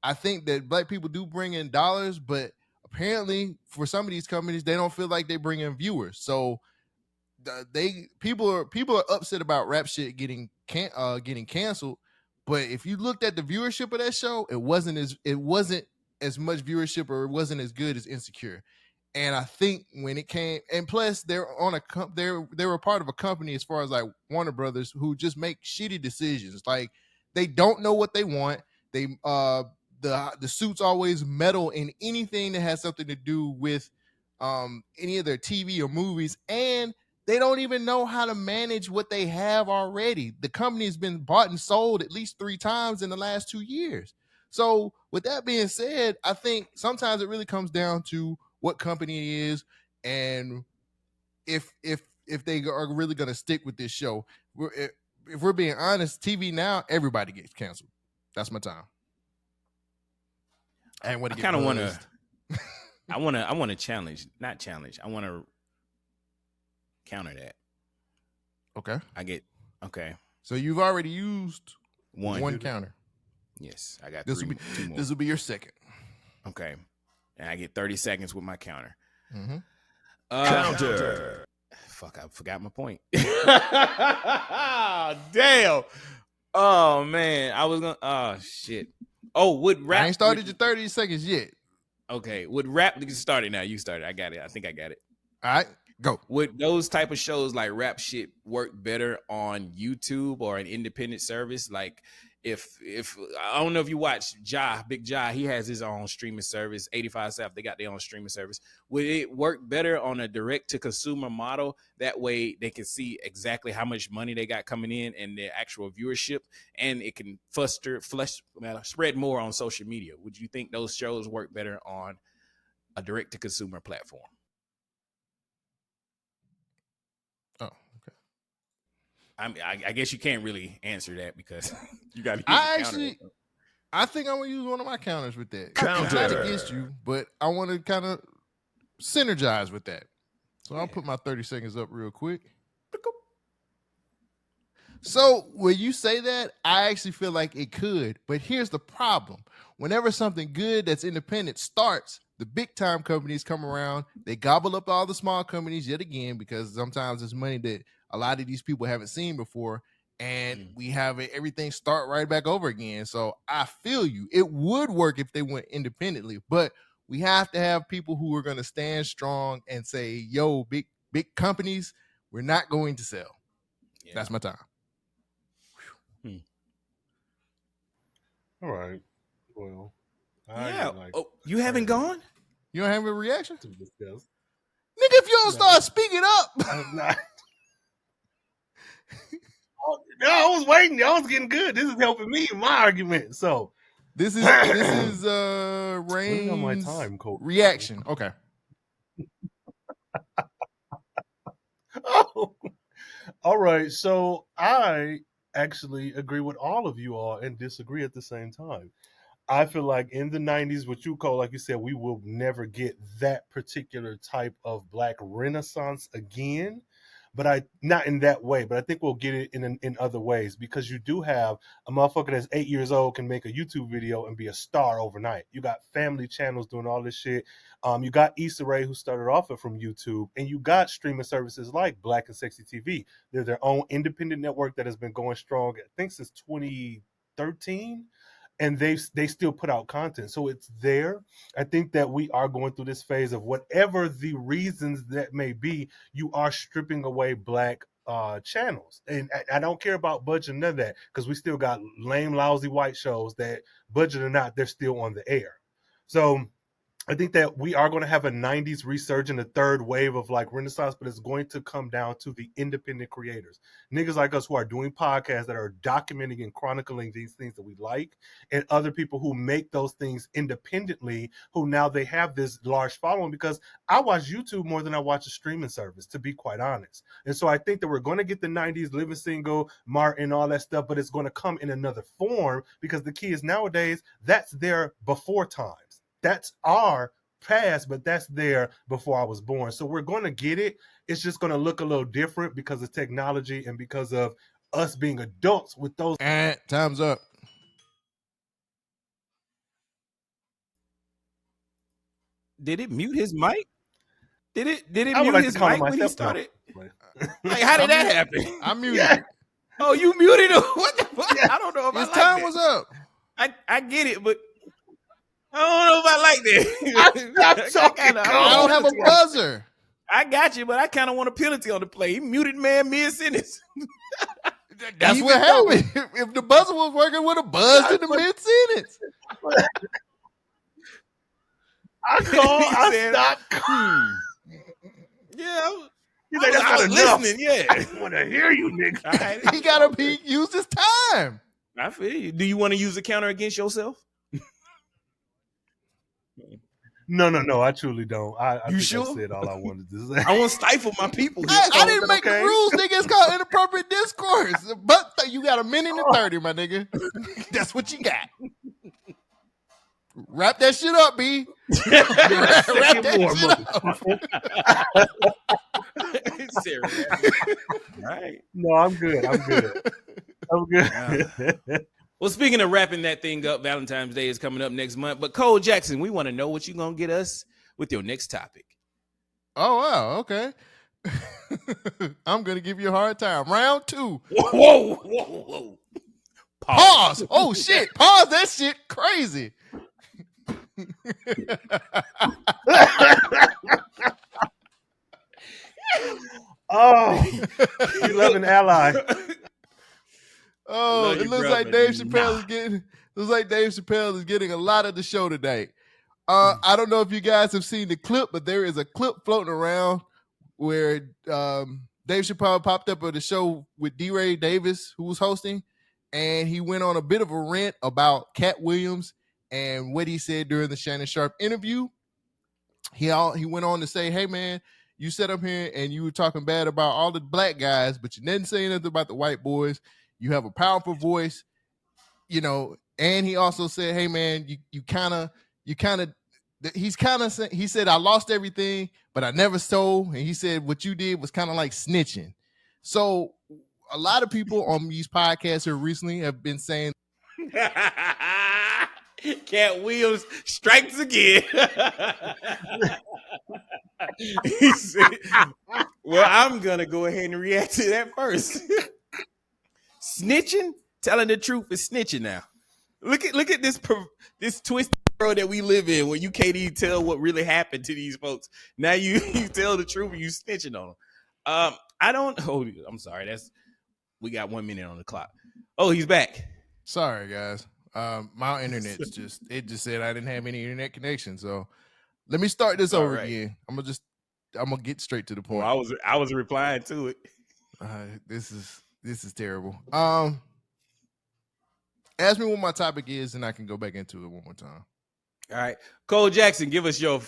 I think that black people do bring in dollars, but apparently for some of these companies, they don't feel like they bring in viewers. So people are upset about rap shit getting canceled. But if you looked at the viewership of that show, it wasn't as much viewership, or it wasn't as good as Insecure. And I think when it came, and plus they were part of a company as far as like Warner Brothers, who just make shitty decisions. Like they don't know what they want. They the suits always meddle in anything that has something to do with any of their TV or movies, and they don't even know how to manage what they have already. The company has been bought and sold at least 3 times in the last 2 years. So with that being said, I think sometimes it really comes down to what company it is and if they are really going to stick with this show. If we're being honest, TV now, everybody gets canceled. That's my time. I kind of want to. I want to challenge, not challenge. I want to counter that. Okay. Okay. So you've already used one counter. Yes, I got This two more. will be your second. Okay, and I get 30 seconds with my counter. Mm-hmm. Counter. Fuck, I forgot my point. Damn. Oh man, I was gonna. Oh shit. Oh, would rap? I ain't started your 30 seconds yet. Okay, would rap? You started now. You started. I got it. I think I got it. All right, go. Would those type of shows like rap shit work better on YouTube or an independent service? Like, if I don't know if you watch Big Ja, he has his own streaming service. 85 South, they got their own streaming service. Would it work better on a direct to consumer model? That way they can see exactly how much money they got coming in and their actual viewership, and it can spread more on social media. Would you think those shows work better on a direct to consumer platform? Oh, okay. I guess you can't really answer that because you got to use I think I'm gonna use one of my counters with that. Counter. It's not against you, but I want to kind of synergize with that. So I'll put my 30 seconds up real quick. So when you say that, I actually feel like it could. But here's the problem. Whenever something good that's independent starts, the big time companies come around. They gobble up all the small companies yet again, because sometimes it's money that a lot of these people haven't seen before. and we have everything start right back over again. So I feel you. It would work if they went independently, but we have to have people who are going to stand strong and say, yo, big companies, we're not going to sell. Yeah. That's my time. All right. Well, you haven't gone? You don't have a reaction to discuss? Nigga, if you don't start speaking up. I'm not. No, I was waiting. I was getting good. This is helping me in my argument. So this is Rhayne's on my time, Coach. Reaction. Okay. Oh, all right. So I actually agree with all of you all and disagree at the same time. I feel like in the 90s, what you call, like you said, we will never get that particular type of Black Renaissance again. But not in that way, but I think we'll get it in other ways, because you do have a motherfucker that's 8 years old can make a YouTube video and be a star overnight. You got family channels doing all this shit. You got Issa Rae, who started off from YouTube, and you got streaming services like Black and Sexy TV. They're their own independent network that has been going strong, I think, since 2013. And they still put out content. So it's there. I think that we are going through this phase of whatever the reasons that may be, you are stripping away Black channels. And I don't care about budget, none of that, because we still got lame, lousy white shows that, budget or not, they're still on the air. So I think that we are going to have a 90s resurgence, a third wave of like Renaissance, but it's going to come down to the independent creators. Niggas like us who are doing podcasts that are documenting and chronicling these things that we like, and other people who make those things independently, who now they have this large following, because I watch YouTube more than I watch a streaming service, to be quite honest. And so I think that we're going to get the 90s Living Single, Martin, all that stuff, but it's going to come in another form, because the key is nowadays, that's there before times. That's our past, but that's there before I was born. So we're going to get it. It's just going to look a little different because of technology and because of us being adults with those. And time's up. Did it mute his mic? Did it mute like his mic when he started? Like, how did that happen? I muted it. Oh, you muted him? What the fuck? Yeah. I don't know if his I like time that. was up. I get it, but I don't know if I like that. I don't have a buzzer. I got you, but I kind of want a penalty on the play. He muted man mid-sentence. That's what happened. If the buzzer was working, would have buzzed in the mid-sentence. I stopped. Yeah. He's like, that's not enough. Listening, yeah. I want to hear you, nigga. Right. He got to use his time. I feel you. Do you want to use a counter against yourself? No. I truly don't. I think sure? I said all I wanted to say. I want to stifle my people. I didn't make the rules, nigga. It's called Inappropriate Discourse. But you got a minute and 30, my nigga. That's what you got. Wrap that shit up, B. Wrap that shit up. Right. No, I'm good. Yeah. Well, speaking of wrapping that thing up, Valentine's Day is coming up next month. But Cole Jackson, we want to know what you're going to get us with your next topic. Oh, wow. Okay. I'm going to give you a hard time. Round 2. Whoa. Pause. Oh, shit. Pause that shit. Crazy. Oh, you love an ally. Oh, it looks like Dave Chappelle is getting a lot of the show today. I don't know if you guys have seen the clip, but there is a clip floating around where Dave Chappelle popped up at the show with D. Davis, who was hosting, and he went on a bit of a rant about Katt Williams and what he said during the Shannon Sharpe interview. He went on to say, hey, man, you sat up here and you were talking bad about all the black guys, but you didn't say anything about the white boys. You have a powerful voice, you know. And he also said, hey, man, he said, I lost everything, but I never stole. And he said, what you did was kind of like snitching. So a lot of people on these podcasts here recently have been saying, Katt Williams strikes again. He said, well, I'm going to go ahead and react to that first. snitching, telling the truth is snitching now. Look at this twisted world that we live in where you can't even tell what really happened to these folks. Now you tell the truth and you snitching on them. I don't. Oh, I'm sorry. We got 1 minute on the clock. Oh, he's back. Sorry, guys. My internet's just said I didn't have any internet connection. So let me start this over again. I'm gonna get straight to the point. Well, I was replying to it. This is terrible. Ask me what my topic is, and I can go back into it one more time. All right, Cole Jackson, give us your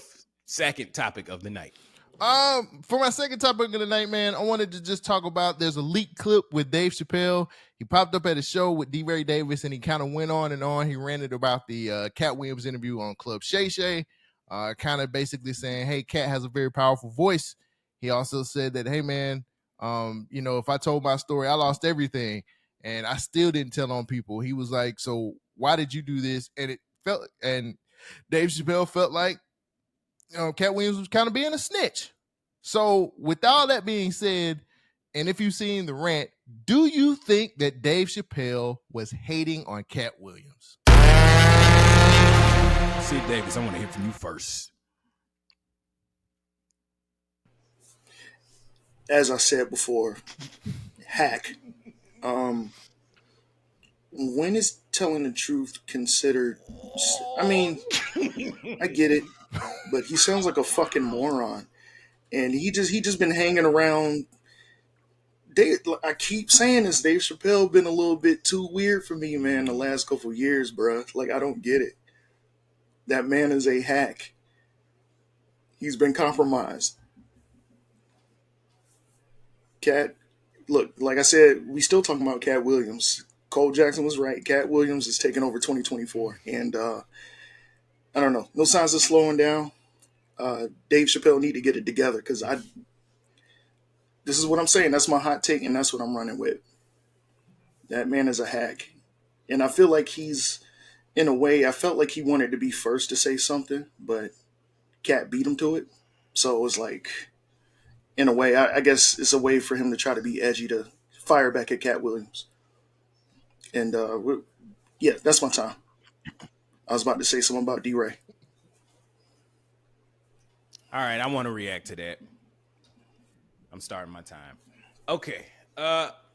second topic of the night. For my second topic of the night, man, I wanted to just talk about. There's a leaked clip with Dave Chappelle. He popped up at a show with D-Ray Davis, and he kind of went on and on. He ranted about the Katt Williams interview on Club Shay Shay, kind of basically saying, "Hey, Katt has a very powerful voice." He also said that, "Hey, man, if I told my story, I lost everything, and I still didn't tell on people." He was like, "So why did you do this?" And Dave Chappelle felt like, Katt Williams was kind of being a snitch. So with all that being said, and if you've seen the rant, do you think that Dave Chappelle was hating on Katt Williams? Sid Davis, I want to hear from you first. As I said before, hack. When is telling the truth considered? I mean, I get it, but he sounds like a fucking moron, and he just been hanging around. I keep saying this. Dave Chappelle been a little bit too weird for me, man. The last couple years, bruh. Like, I don't get it. That man is a hack. He's been compromised. Katt, look, like I said, we still talking about Katt Williams. Cole Jackson was right. Katt Williams is taking over 2024. And I don't know. No signs of slowing down. Dave Chappelle need to get it together because this is what I'm saying. That's my hot take, and that's what I'm running with. That man is a hack. And I feel like in a way, I felt like he wanted to be first to say something, but Katt beat him to it. So it was like, in a way, I guess it's a way for him to try to be edgy to fire back at Katt Williams. And yeah, that's my time. I was about to say something about D-Ray. All right, I want to react to that. I'm starting my time. Okay.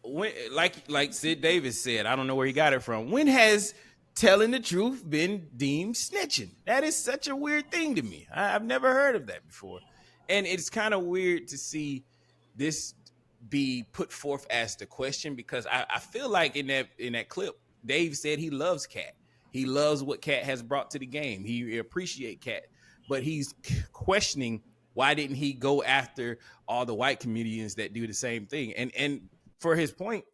When, like Sid Davis said, I don't know where he got it from. When has telling the truth been deemed snitching? That is such a weird thing to me. I've never heard of that before. And it's kind of weird to see this be put forth as the question, because I feel like in that clip, Dave said he loves Katt. He loves what Katt has brought to the game. He appreciates Katt, but he's questioning why didn't he go after all the white comedians that do the same thing? And for his point,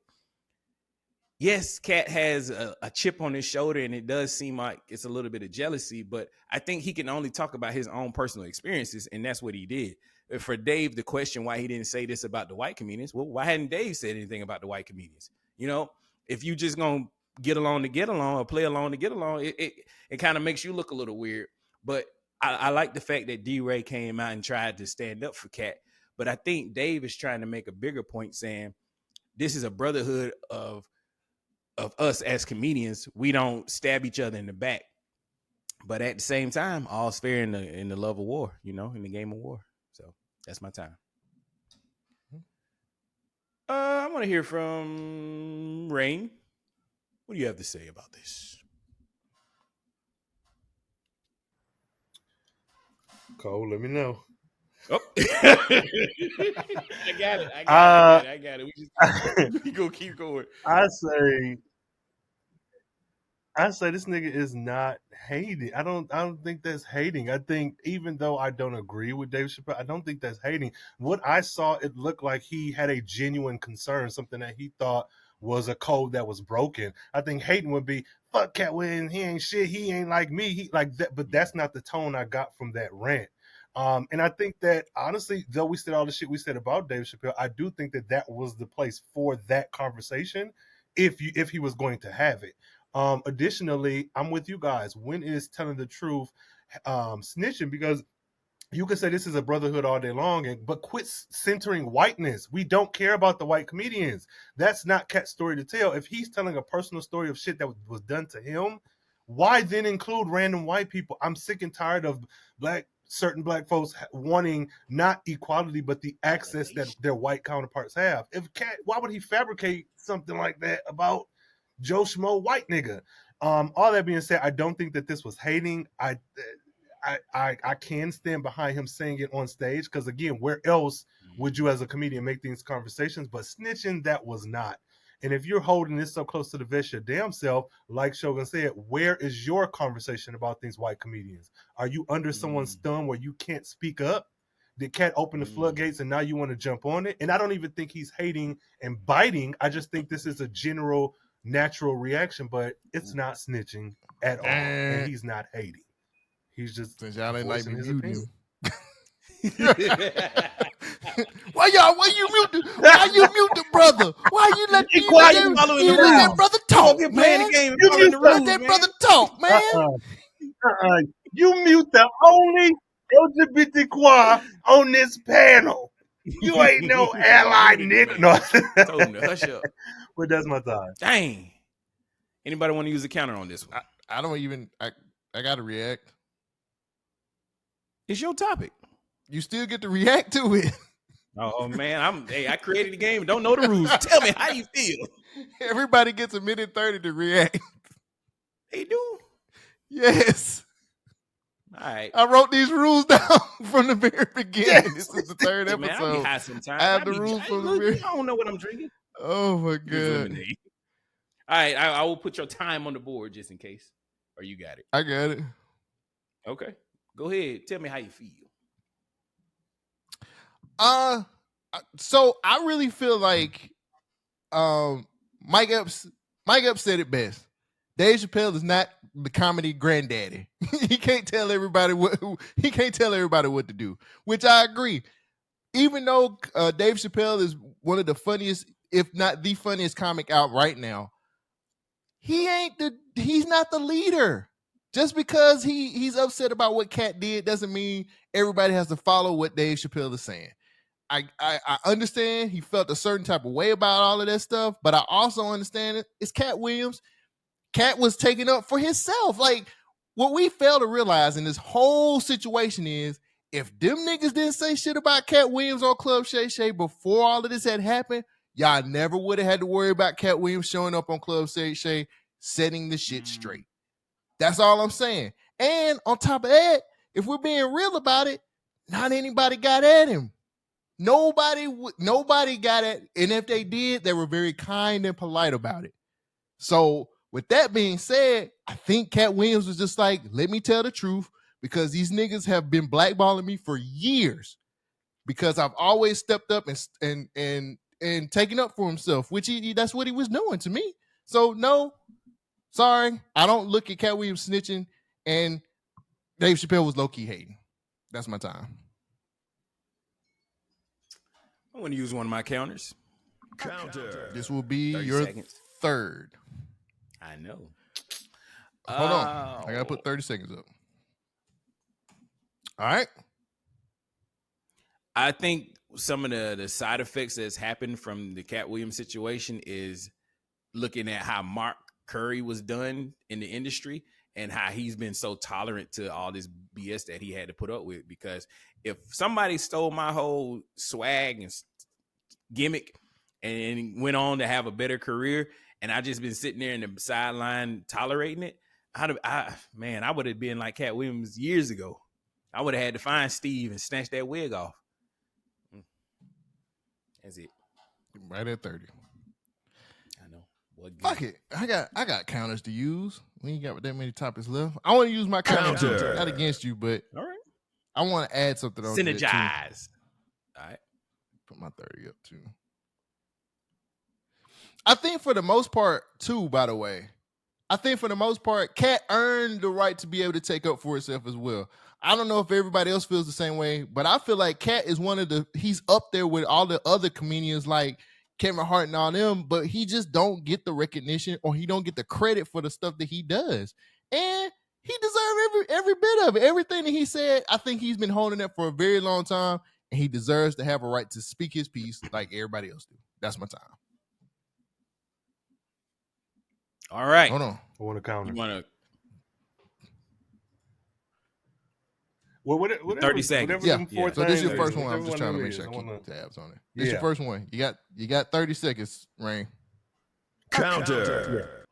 yes, Katt has a chip on his shoulder, and it does seem like it's a little bit of jealousy, but I think he can only talk about his own personal experiences, and that's what he did. For Dave, the question why he didn't say this about the white comedians, well, why hadn't Dave said anything about the white comedians? If you just gonna get along to get along or play along to get along, it kind of makes you look a little weird. But I like the fact that D-Ray came out and tried to stand up for Katt, but I think Dave is trying to make a bigger point, saying this is a brotherhood of us as comedians. We don't stab each other in the back, but at the same time, all's fair in the love of war, in the game of war. So that's my time. I want to hear from Rhayne. What do you have to say about this? Cole, let me know. Oh. I got it. We go keep going. I say this nigga is not hating. I don't think that's hating. I think even though I don't agree with Dave Chappelle, I don't think that's hating. What I saw, it looked like he had a genuine concern, something that he thought was a code that was broken. I think hating would be, fuck Katt Williams, he ain't shit, he ain't like me, he like that. But that's not the tone I got from that rant. And I think that, honestly, though we said all the shit we said about Dave Chappelle, I do think that was the place for that conversation if he was going to have it. Additionally, I'm with you guys. When is telling the truth snitching? Because you can say this is a brotherhood all day long, but quit centering whiteness. We don't care about the white comedians. That's not Katt's story to tell. If he's telling a personal story of shit that was done to him, why then include random white people? I'm sick and tired of certain black folks wanting not equality, but the access that their white counterparts have. If Katt, why would he fabricate something like that about Joe Schmo white nigga? All that being said, I don't think that this was hating. I can stand behind him saying it on stage because, again, where else would you as a comedian make these conversations? But snitching, that was not. And if you're holding this so close to the vest your damn self, like Shogun said, where is your conversation about these white comedians? Are you under someone's thumb where you can't speak up? Did Katt open the floodgates and now you want to jump on it? And I don't even think he's hating and biting. I just think this is a general, natural reaction, but it's not snitching at all. And he's not hating. He's just since y'all ain't like me muting him. Why you mute the brother? Why you let you let that brother talk, man? You let that brother talk, man. You mute the only LGBTQ on this panel. You ain't no ally, nigga. No. Told him to hush up. But that's my time. Dang. Anybody want to use a counter on this one? I don't even. I got to react. It's your topic. You still get to react to it. Oh man, I created the game. Don't know the rules. Tell me how you feel. Everybody gets a minute 30 to react. They do. Yes. All right. I wrote these rules down from the very beginning. Yes. This is the third episode. Man, I'll be high sometimes. I have the rules from the very. I don't know what I'm drinking. Oh my god. All right, I will put your time on the board just in case. Or you got it. I got it. Okay. Go ahead. Tell me how you feel. So I really feel like Mike Epps said it best. Dave Chappelle is not the comedy granddaddy. He can't tell everybody what to do, which I agree. Even though Dave Chappelle is one of the funniest, if not the funniest comic out right now, he's not the leader. Just because he's upset about what Katt did doesn't mean everybody has to follow what Dave Chappelle is saying. I understand he felt a certain type of way about all of that stuff, but I also understand it's Katt Williams. Katt was taking up for himself. Like, what we fail to realize in this whole situation is if them niggas didn't say shit about Katt Williams on Club Shay Shay before all of this had happened, y'all never would have had to worry about Katt Williams showing up on Club Shay Shay setting the shit straight. That's all I'm saying. And on top of that, if we're being real about it, not anybody got at him. Nobody got at, and if they did, they were very kind and polite about it. So with that being said, I think Katt Williams was just like, let me tell the truth, because these niggas have been blackballing me for years because I've always stepped up and taken up for himself, which that's what he was doing to me. So no, sorry, I don't look at Katt Williams snitching, and Dave Chappelle was low-key hating. That's my time. I want to use one of my counters. Counter. This will be your third. I know. Hold on. I got to put 30 seconds up. All right. I think some of the side effects that's happened from the Katt Williams situation is looking at how Mark Curry was done in the industry and how he's been so tolerant to all this BS that he had to put up with. Because if somebody stole my whole swag and gimmick and went on to have a better career, and I just been sitting there in the sideline tolerating it, I would have been like Katt Williams years ago. I would have had to find Steve and snatch that wig off. That's it. Right at 30. I know. Fuck it. I got counters to use. We ain't got that many topics left. I want to use my counter. Not against you, but all right. I want to add something on. Synergize. All right. Put my 30 up too. I think for the most part, too, by the way, Katt earned the right to be able to take up for himself as well. I don't know if everybody else feels the same way, but I feel like Katt is he's up there with all the other comedians like Kevin Hart and all them, but he just don't get the recognition or he don't get the credit for the stuff that he does. And He deserved every bit of it. Everything that he said, I think he's been holding it for a very long time, and he deserves to have a right to speak his piece like everybody else do. That's my time. All right. Hold on. I want to counter. You want to Well, whatever, 30 seconds. Yeah. So this is your things first is, one. I'm just trying to make sure I keep tabs on it. This is your first one. You got 30 seconds, Rhayne. Counter.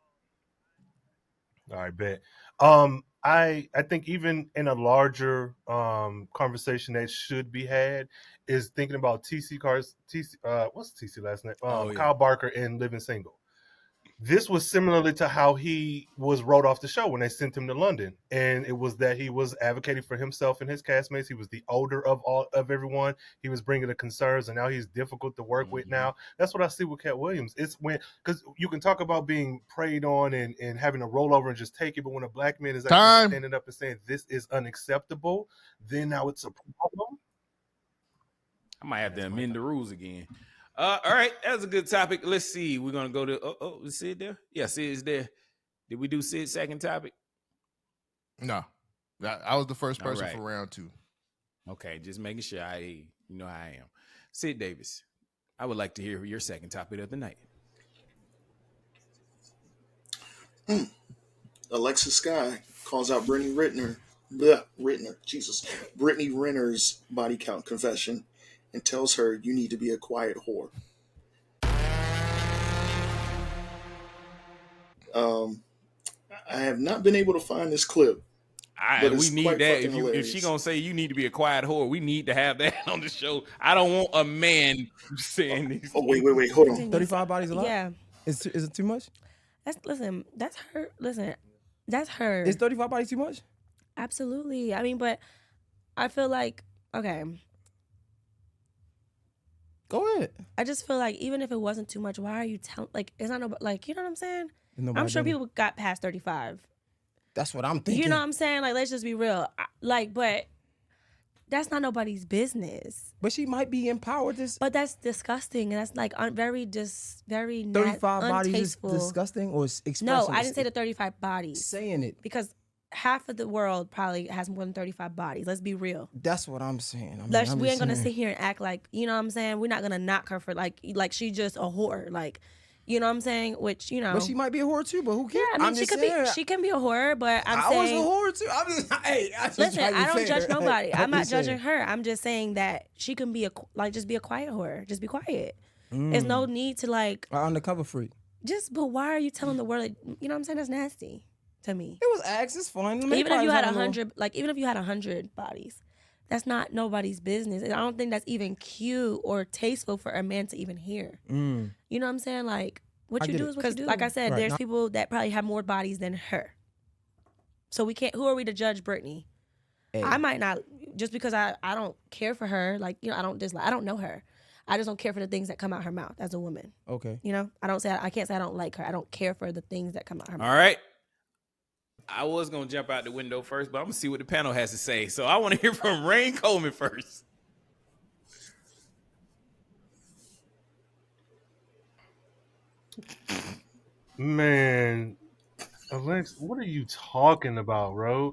All right, bet. I think even in a larger conversation that should be had is thinking about what's TC last name? Kyle Barker and Living Single. This was similarly to how he was wrote off the show when they sent him to London, and it was that he was advocating for himself and his castmates. He was the older of everyone. He was bringing the concerns, and now he's difficult to work with. Now that's what I see with Katt Williams. It's because you can talk about being preyed on and having to roll over and just take it, but when a black man is actually standing up and saying this is unacceptable, then now it's a problem. I might have to amend the rules again. All right, that's a good topic. Let's see. We're gonna go to is Sid there? Yeah, Sid's there. Did we do Sid's second topic? No. I was the first person for round 2. Okay, just making sure you know how I am. Sid Davis, I would like to hear your second topic of the night. Alexis Skyy calls out Brittany Renner's body count confession and tells her, "You need to be a quiet whore." I have not been able to find this clip. We need that. If she gonna say you need to be a quiet whore, we need to have that on the show. I don't want a man saying this. Oh wait, hold on. 35 bodies a lot? Yeah. Is it too much? That's her. Listen, that's her. Is 35 bodies too much? Absolutely. I mean, but I feel like okay. Go ahead. I just feel like even if it wasn't too much, why are you telling? Like, it's not like you know what I'm saying? I'm sure people got past 35. That's what I'm thinking. You know what I'm saying? Like, let's just be real. But that's not nobody's business. But she might be empowered. But that's disgusting, and that's like very 35 bodies is disgusting or expressing. No, I didn't say the 35 bodies. Saying it because half of the world probably has more than 35 bodies. Let's be real. That's what I'm saying. We ain't gonna sit here and act like, you know what I'm saying? We're not gonna knock her for like she just a whore. Like, you know what I'm saying? Which, you know. But she might be a whore too, but who cares? Yeah, I mean, she can be a whore, but I was a whore too. Listen, I don't judge nobody. I'm not judging her. I'm just saying that she can be just be a quiet whore. Just be quiet. There's no need to like. Undercover freak. But why are you telling the world? Like, you know what I'm saying? That's nasty to me. It was acts. It's fun. Even if you had 100, even if you had 100 bodies, that's not nobody's business. And I don't think that's even cute or tasteful for a man to even hear. You know what I'm saying? Like, what you do is what you do. Like I said, there's people that probably have more bodies than her. So we can't. Who are we to judge Brittany? Hey. I might not, just because I don't care for her. Like, you know, I don't know her. I just don't care for the things that come out her mouth as a woman. Okay. You know, I can't say I don't like her. I don't care for the things that come out her mouth. All right. I was going to jump out the window first, but I'm going to see what the panel has to say. So I want to hear from Rhayne Coleman first. Man, Alex, what are you talking about, bro?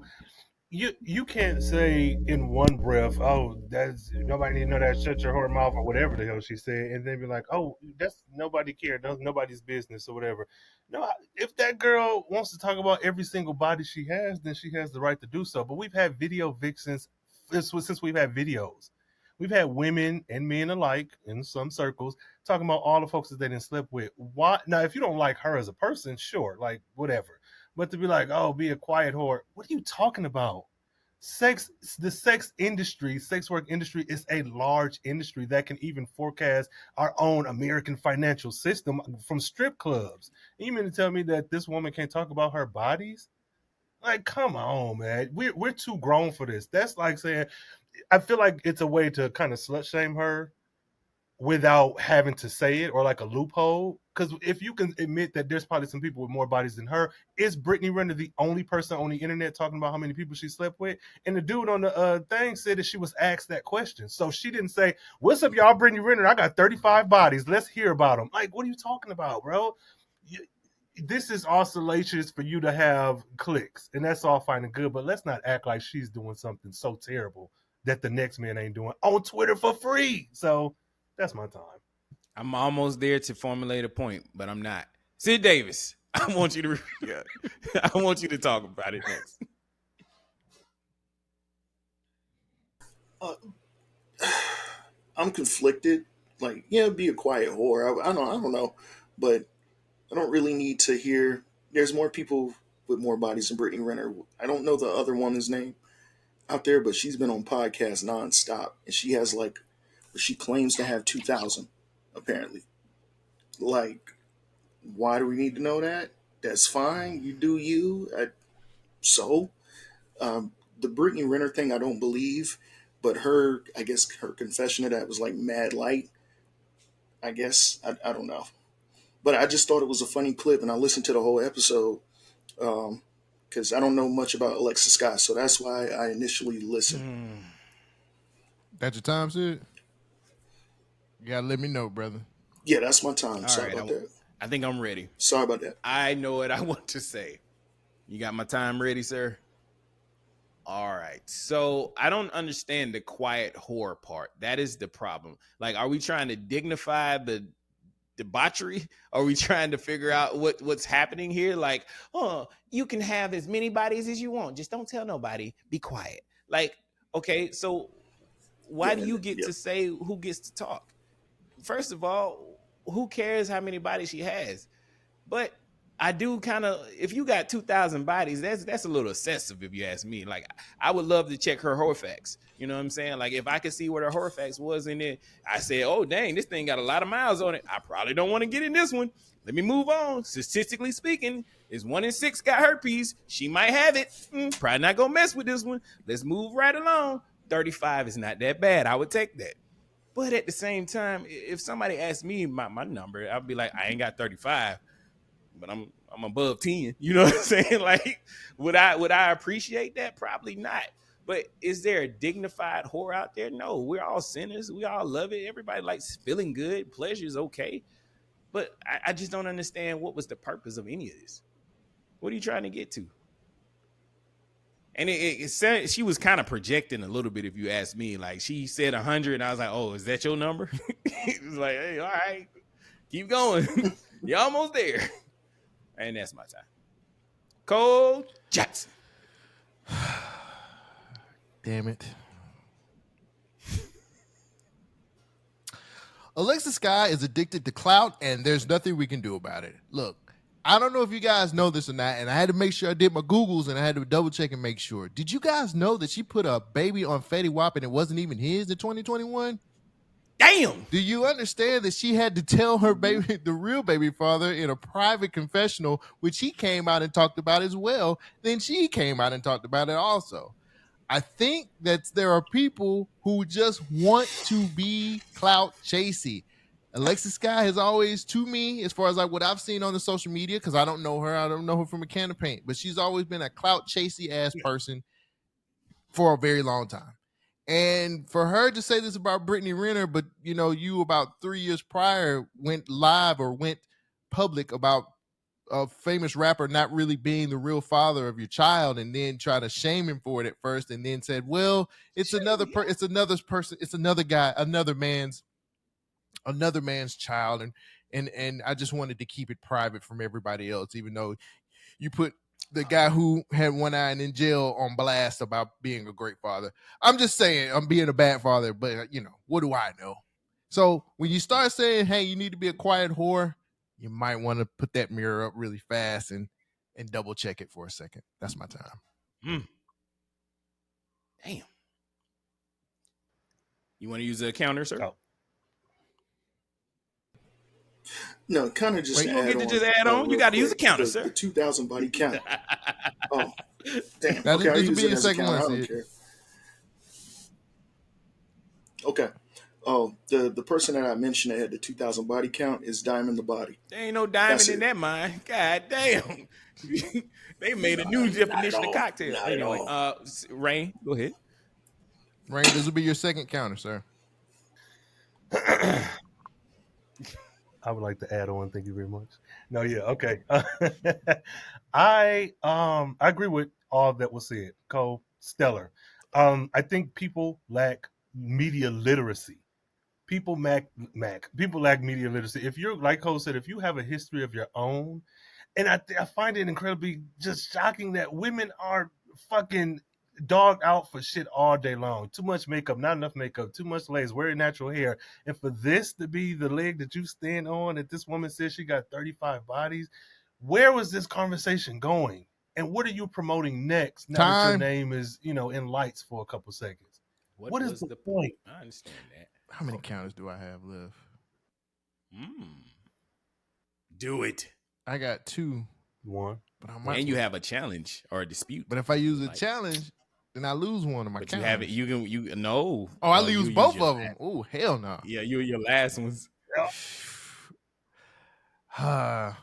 You can't say in one breath, "Oh, that's nobody need to know that. Shut your whore mouth," or whatever the hell she said, and then be like, "Oh, that's nobody cared. That's nobody's business," or whatever. No, if that girl wants to talk about every single body she has, then she has the right to do so. But we've had video vixens since we've had videos. We've had women and men alike in some circles talking about all the folks that they didn't sleep with. Why? Now, if you don't like her as a person, sure, like whatever. But to be like, "Oh, be a quiet whore," what are you talking about? The sex work industry is a large industry that can even forecast our own American financial system from strip clubs. And you mean to tell me that this woman can't talk about her bodies? Like, come on, man. We're too grown for this. That's like saying, I feel like it's a way to kind of slut shame her without having to say it, or like a loophole. Because if you can admit that there's probably some people with more bodies than her, is Brittany Renner the only person on the internet talking about how many people she slept with? And the dude on the thing said that she was asked that question. So she didn't say, "What's up, y'all? Brittany Renner, I got 35 bodies. Let's hear about them." Like, what are you talking about, bro? this is all salacious for you to have clicks, and that's all fine and good. But let's not act like she's doing something so terrible that the next man ain't doing on Twitter for free. So that's my time. I'm almost there to formulate a point, but I'm not. Sid Davis, I want you to talk about it next. I'm conflicted. Like, yeah, be a quiet whore. I don't know, but I don't really need to hear. There's more people with more bodies than Brittany Renner. I don't know the other woman's name out there, but she's been on podcasts nonstop, and she has she claims to have 2,000 apparently. Like, why do we need to know that? That's fine. You do you. The Brittany Renner thing, I don't believe, but I guess her confession of that was like mad light. I guess I don't know, but I just thought it was a funny clip, and I listened to the whole episode because I don't know much about Alexis Skyy, so that's why I initially listened. That's your time, Sid? You gotta let me know, brother. Yeah, that's my time. All Sorry right, about that. I think I'm ready. Sorry about that. I know what I want to say. You got my time ready, sir? All right. So I don't understand the quiet whore part. That is the problem. Like, are we trying to dignify the debauchery? Are we trying to figure out what's happening here? Like, oh, you can have as many bodies as you want. Just don't tell nobody. Be quiet. Like, okay, so why do you get to say who gets to talk? First of all, who cares how many bodies she has? But I do kind of, if you got 2,000 bodies, that's a little excessive if you ask me. Like, I would love to check her Horfax. You know what I'm saying? Like, if I could see what her Horfax was in it, I said, oh, dang, this thing got a lot of miles on it. I probably don't want to get in this one. Let me move on. Statistically speaking, is 1 in 6 got herpes. She might have it. Probably not going to mess with this one. Let's move right along. 35 is not that bad. I would take that. But at the same time, if somebody asked me my number, I'd be like, I ain't got 35. But I'm above 10. You know what I'm saying? Like, would I appreciate that? Probably not. But is there a dignified whore out there? No, we're all sinners. We all love it. Everybody likes feeling good. Pleasure is okay. But I just don't understand what was the purpose of any of this. What are you trying to get to? And it said she was kind of projecting a little bit, if you ask me. Like, she said 100, and I was like, oh, is that your number? It was like, hey, all right, keep going. You're almost there. And that's my time. Cole Jackson. Damn it. Alexis Skyy is addicted to clout, and there's nothing we can do about it. Look, I don't know if you guys know this or not, and I had to make sure I did my Googles, and I had to double check and make sure. Did you guys know that she put a baby on Fetty Wap and it wasn't even his in 2021? Damn. Do you understand that she had to tell her baby, the real baby father, in a private confessional, which he came out and talked about as well? Then she came out and talked about it also. I think that there are people who just want to be clout chasey. Alexis Skyy has always, to me, as far as like what I've seen on the social media, because I don't know her from a can of paint, but she's always been a clout chasey ass person for a very long time. And for her to say this about Brittany Renner, but you about 3 years prior went live or went public about a famous rapper not really being the real father of your child, and then try to shame him for it at first, and then said, well, it's another person, it's another guy, another man's child, and I just wanted to keep it private from everybody else, even though you put the guy who had one eye and in jail on blast about being a great father. I'm just saying I'm being a bad father, but what do I know? So when you start saying, hey, you need to be a quiet whore, you might want to put that mirror up really fast and double check it for a second. That's my time. Damn. You want to use a counter, sir? Oh. No, kind of just. You don't get to just add on. You got to use a counter, sir. The 2,000 body count. Oh, damn. Now, okay, this will be your second one. I don't care. Okay. Oh, the person that I mentioned that had the 2,000 body count is Diamond the Body. There ain't no diamond in that mine. God damn. They made a new definition of cocktail. Anyway, Rhayne, go ahead. Rhayne, this will be your second counter, sir. I would like to add on. Thank you very much. No, yeah, okay. I agree with all that was said. Cole, stellar. I think people lack media literacy. People people lack media literacy. If you're, like Cole said, if you have a history of your own, and I find it incredibly just shocking that women are fucking dogged out for shit all day long. Too much makeup, not enough makeup, too much lace, wearing natural hair. And for this to be the leg that you stand on, that this woman says she got 35 bodies, where was this conversation going? And what are you promoting next now that your name is, in lights for a couple seconds? What is the point? I understand that. How many counters do I have left? Do it. I got 2. One. But I might. And you have a challenge or a dispute. But if I use a challenge, then I lose one of my counters. You have it. You no. Oh, I lose both of them. Oh, hell no. Yeah, your last ones. The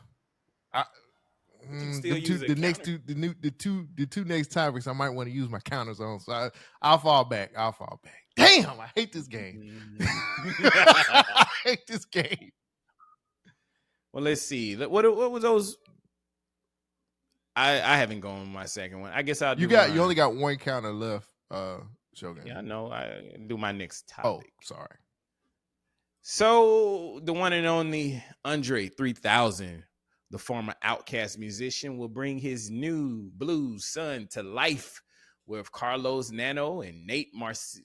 two next topics I might want to use my counters on. So I'll fall back. Damn, I hate this game. I hate this game. Well, let's see. What was those? I haven't gone my second one. I guess I'll do You only got 1 counter left, Shogun. Yeah, I know. I do my next topic. Oh, sorry. So the one and only Andre 3000, the former Outkast musician, will bring his new blues son to life with Carlos Nano and Nate Marcel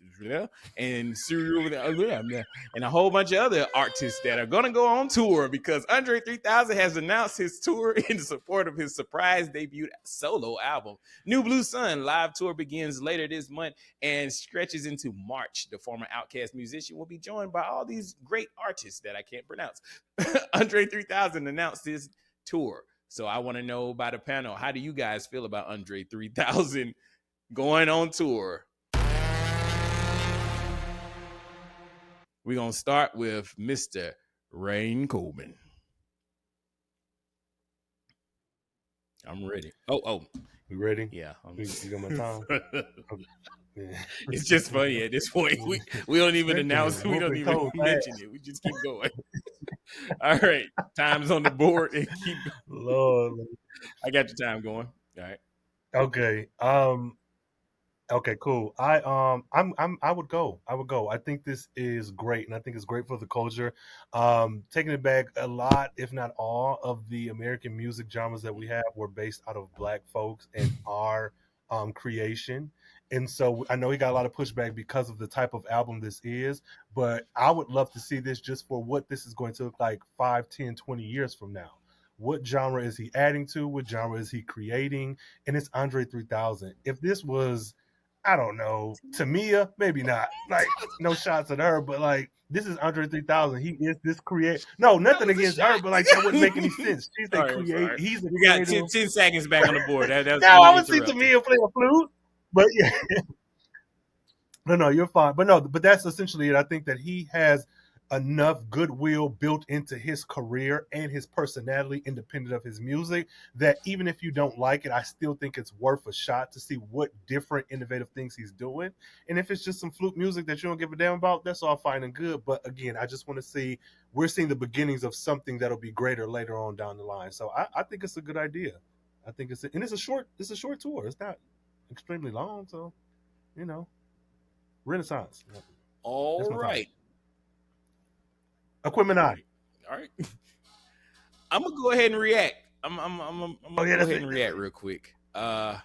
and Cyril and a whole bunch of other artists that are going to go on tour, because Andre 3000 has announced his tour in support of his surprise debut solo album. New Blue Sun live tour begins later this month and stretches into March. The former Outkast musician will be joined by all these great artists that I can't pronounce. Andre 3000 announced his tour. So I want to know by the panel, how do you guys feel about Andre 3000 going on tour? We're going to start with Mr. Rhayne Coleman. I'm ready. Oh. You ready? Yeah. You got my time? Okay. Yeah. It's just funny at this point. We don't even announce. We don't even mention it. We just keep going. All right. Time's on the board. And keep going. Lord. I got your time going. All right. Okay. Okay, cool. I would go. I think this is great, and I think it's great for the culture. Taking it back, a lot, if not all, of the American music genres that we have were based out of Black folks and our creation. And so I know he got a lot of pushback because of the type of album this is, but I would love to see this just for what this is going to look like 5, 10, 20 years from now. What genre is he adding to? What genre is he creating? And it's Andre 3000. If this was, I don't know, Tamia, maybe not. Like, no shots at her, but like, this is Andre 3000. He is this creator. No, nothing against her, but like, that wouldn't make any sense. She's a creator. He's a creator. We got 10 seconds back on the board. That's now I would see Tamia play a flute, but yeah. No, you're fine. But that's essentially it. I think that he has enough goodwill built into his career and his personality, independent of his music, that even if you don't like it, I still think it's worth a shot to see what different innovative things he's doing. And if it's just some flute music that you don't give a damn about, that's all fine and good. But again, I just want to see, we're seeing the beginnings of something that'll be greater later on down the line. So I think it's a good idea. I think it's a short tour. It's not extremely long. So, Renaissance. All right. Equipment eye. All right. I'm gonna go ahead and react. I'm gonna go ahead and react real quick. Now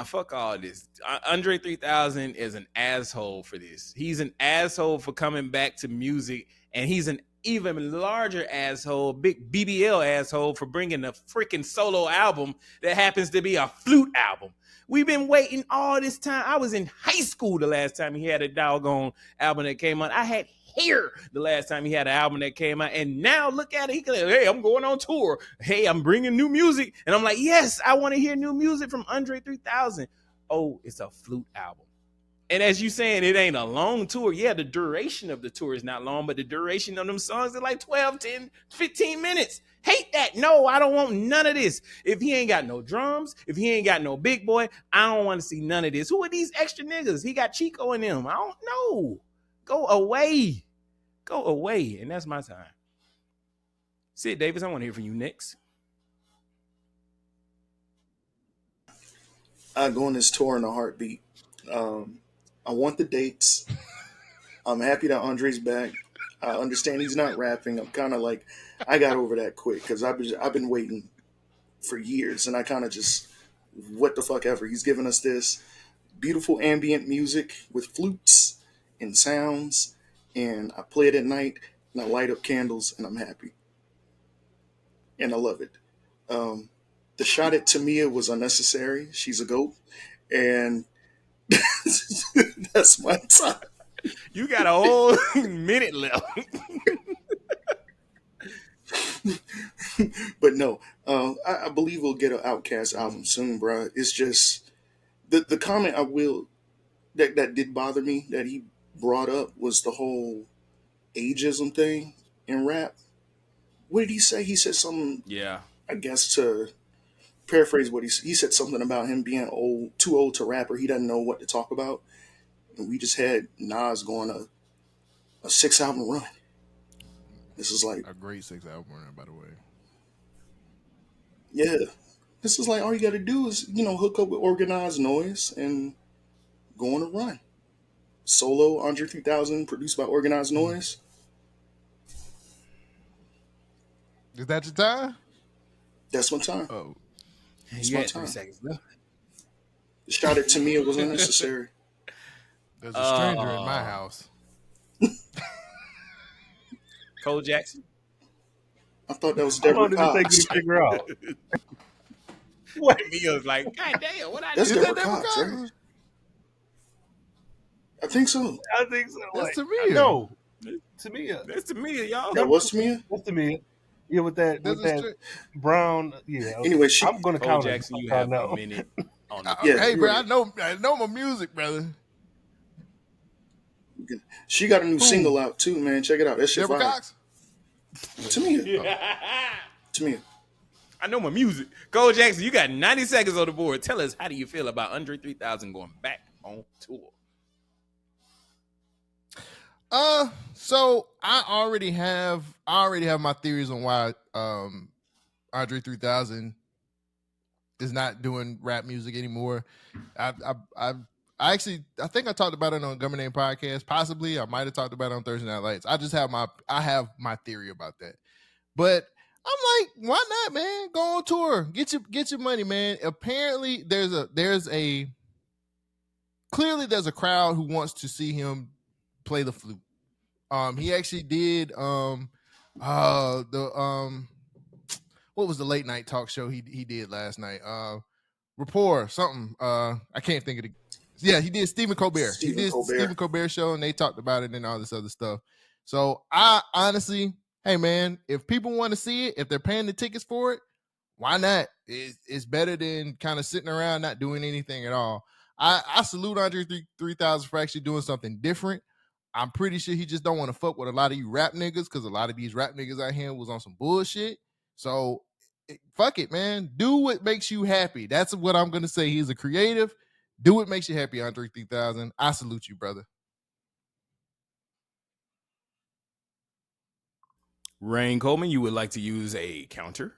fuck all this. Andre 3000 is an asshole for this. He's an asshole for coming back to music, and he's an even larger asshole, big BBL asshole, for bringing a freaking solo album that happens to be a flute album. We've been waiting all this time. I was in high school the last time he had a doggone album that came out. I had hair the last time he had an album that came out. And now look at it. He could, hey, I'm going on tour. Hey, I'm bringing new music. And I'm like, yes, I want to hear new music from Andre 3000. Oh, it's a flute album. And as you saying, it ain't a long tour. Yeah, the duration of the tour is not long, but the duration of them songs is like 12, 10, 15 minutes. Hate that. No, I don't want none of this. If he ain't got no drums, if he ain't got no big boy, I don't want to see none of this. Who are these extra niggas? He got Chico in them. I don't know. Go away. go away. And that's my time. Sid Davis, I want to hear from you next. I go on this tour in a heartbeat. I want the dates. I'm happy that Andre's back. I understand he's not rapping. I'm kind of like, I got over that quick because I've been waiting for years, and I kind of just, what the fuck ever. He's given us this beautiful ambient music with flutes and sounds, and I play it at night, and I light up candles, and I'm happy. And I love it. The shot at Tamia was unnecessary. She's a goat. And that's my time. You got a whole minute left. But no, I believe we'll get an Outkast album soon, bro. It's just the comment that did bother me that he brought up was the whole ageism thing in rap. What did he say? He said something. Yeah, I guess to paraphrase what he said something about him being too old to rap, or he doesn't know what to talk about. And we just had Nas going a 6-album run. This is like a great 6-album run, by the way. Yeah, this is like all you got to do is hook up with Organized Noise and go on a run. Solo Andre 3000, produced by Organized Noise. Is that your time? That's my time. Oh, it's you my got time. 3 seconds left. The shot at Tamia was unnecessary. There's a stranger in my house. Cole Jackson. I thought that was How long Deborah did it take Cox. you to figure out? What? Mia's like, God damn, what I That's do? Deborah Cox, right? I think so. I think so. That's like, Tamia. No, Tamia. That's Tamia, y'all. That was Tamia? That's Tamia. Yeah, with that brown. Yeah. Anyway, I'm going to Cole count Jackson, it. you have a minute on the Yeah, hey, you're bro, right. I know my music, brother. She got a new single out too, man. Check it out. That shit Deborah fire. Cox? Tamia. Tamia. I know my music. Cole Jackson, you got 90 seconds on the board. Tell us, how do you feel about Andre 3000 going back on tour? So I already have my theories on why Andre 3000 is not doing rap music anymore. I think I talked about it on Government Name Podcast. Possibly I might have talked about it on Thursday Night Lights. I have my theory about that. But I'm like, why not, man? Go on tour. Get your money, man. Apparently there's a crowd who wants to see him play the flute. He actually did what was the late night talk show he did last night? Rapport, something. I can't think of it. Yeah, he did Stephen Colbert. Stephen Colbert show, and they talked about it and all this other stuff. So I honestly, hey man, if people want to see it, if they're paying the tickets for it, why not? It's better than kind of sitting around not doing anything at all. I salute Andre 3000 for actually doing something different. I'm pretty sure he just don't want to fuck with a lot of you rap niggas because a lot of these rap niggas out here was on some bullshit. So fuck it, man. Do what makes you happy. That's what I'm going to say. He's a creative. Do what makes you happy, Andre 3000. I salute you, brother. Rhayne Coleman, you would like to use a counter?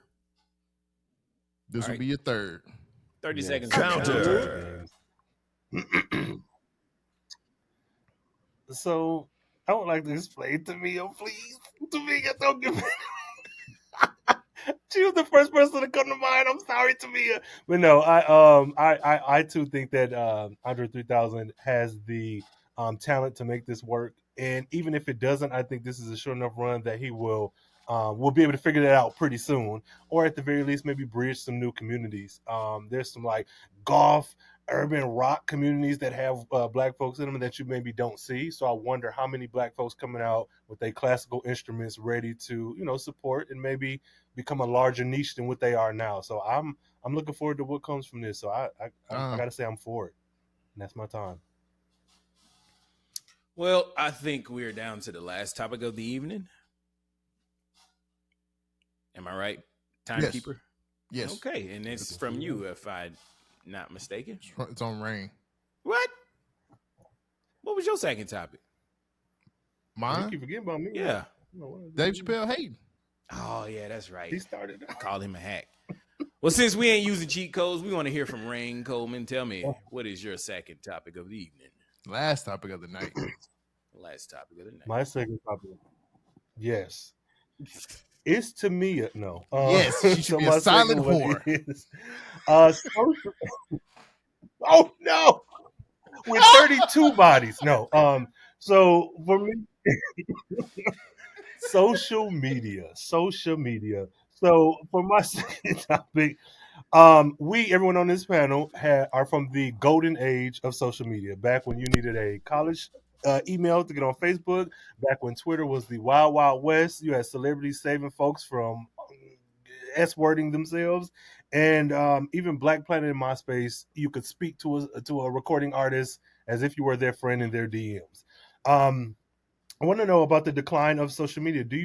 This will be your third. 30 seconds. Counter. So I would like to explain Tamia, please. Tamia, don't give me. She was the first person to come to mind. I'm sorry, Tamia, but no, I too think that Andre 3000 has the talent to make this work, and even if it doesn't, I think this is a short enough run that he will be able to figure that out pretty soon, or at the very least, maybe bridge some new communities. There's some like golf, urban rock communities that have black folks in them that you maybe don't see. So I wonder how many black folks coming out with their classical instruments ready to, support and maybe become a larger niche than what they are now. So I'm looking forward to what comes from this. So I gotta say I'm for it. And that's my time. Well, I think we're down to the last topic of the evening. Am I right, timekeeper? Yes. Okay, and it's from you, if I'm not mistaken. It's on Rhayne. What was your second topic? You Mine? keep forgetting about me. Yeah. Dave Chappelle hating. Oh, yeah, that's right. He started. I call him a hack. Well, since we ain't using cheat codes, we want to hear from Rhayne. Coleman. Tell me, what is your second topic of the evening? Last topic of the night. Last topic of the night. My second topic. Yes. It's Tamia. No. Yes, she should be a silent whore. Oh, no. With 32 bodies. No. So for me, social media. So for my second topic, everyone on this panel are from the golden age of social media. Back when you needed a college email to get on Facebook. Back when Twitter was the wild, wild west. You had celebrities saving folks from S-wording themselves. And even Black Planet in MySpace, you could speak to a recording artist as if you were their friend in their DMs. I want to know about the decline of social media. Do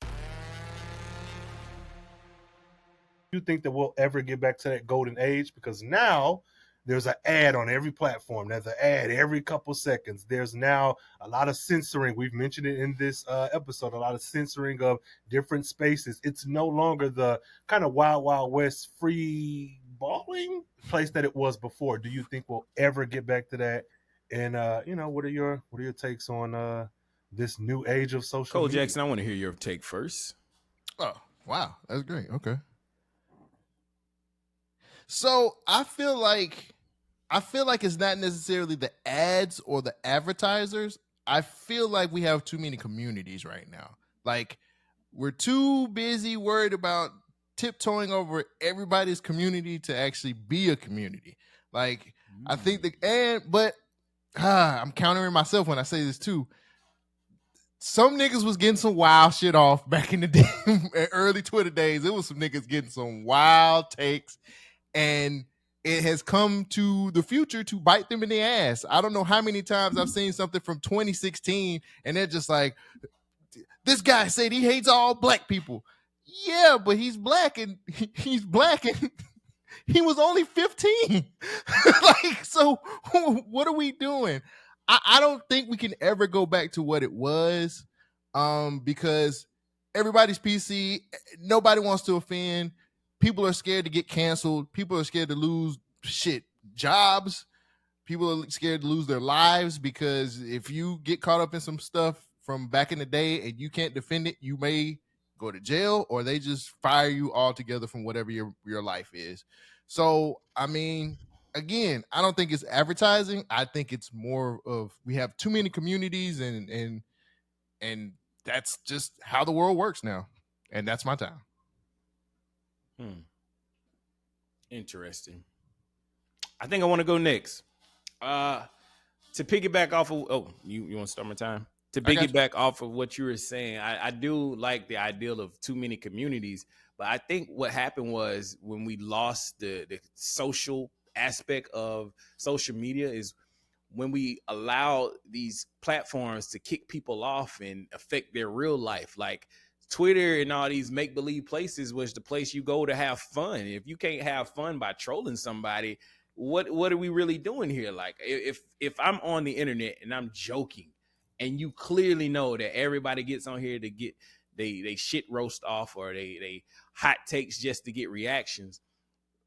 you think that we'll ever get back to that golden age? Because now there's an ad on every platform. There's an ad every couple seconds. There's now a lot of censoring. We've mentioned it in this episode, a lot of censoring of different spaces. It's no longer the kind of wild, wild west free balling place that it was before. Do you think we'll ever get back to that? And, what are your takes on this new age of social media? Cole Jackson, I want to hear your take first. Oh, wow. That's great. Okay. So I feel like it's not necessarily the ads or the advertisers. I feel like we have too many communities right now. Like, we're too busy worried about tiptoeing over everybody's community to actually be a community. Like, I think I'm countering myself when I say this too. Some niggas was getting some wild shit off back in the day, early Twitter days. It was some niggas getting some wild takes, and it has come to the future to bite them in the ass. I don't know how many times I've seen something from 2016, and they're just like, this guy said he hates all black people. Yeah, but he's black, and he was only 15. Like, so what are we doing? I don't think we can ever go back to what it was, because everybody's PC. Nobody wants to offend. People are scared to get canceled. People are scared to lose jobs. People are scared to lose their lives, because if you get caught up in some stuff from back in the day and you can't defend it, you may go to jail, or they just fire you altogether from whatever your life is. So, I mean, again, I don't think it's advertising. I think it's more of, we have too many communities, and that's just how the world works now. And that's my time. Interesting. I think I want to go next. To piggyback off of, you want to start my time? To piggyback off of what you were saying, I do like the ideal of too many communities, but I think what happened was when we lost the social aspect of social media is when we allow these platforms to kick people off and affect their real life. Like Twitter and all these make-believe places was the place you go to have fun. If you can't have fun by trolling somebody, what are we really doing here? Like, if I'm on the internet and I'm joking, and you clearly know that everybody gets on here to get they shit roast off, or they hot takes just to get reactions,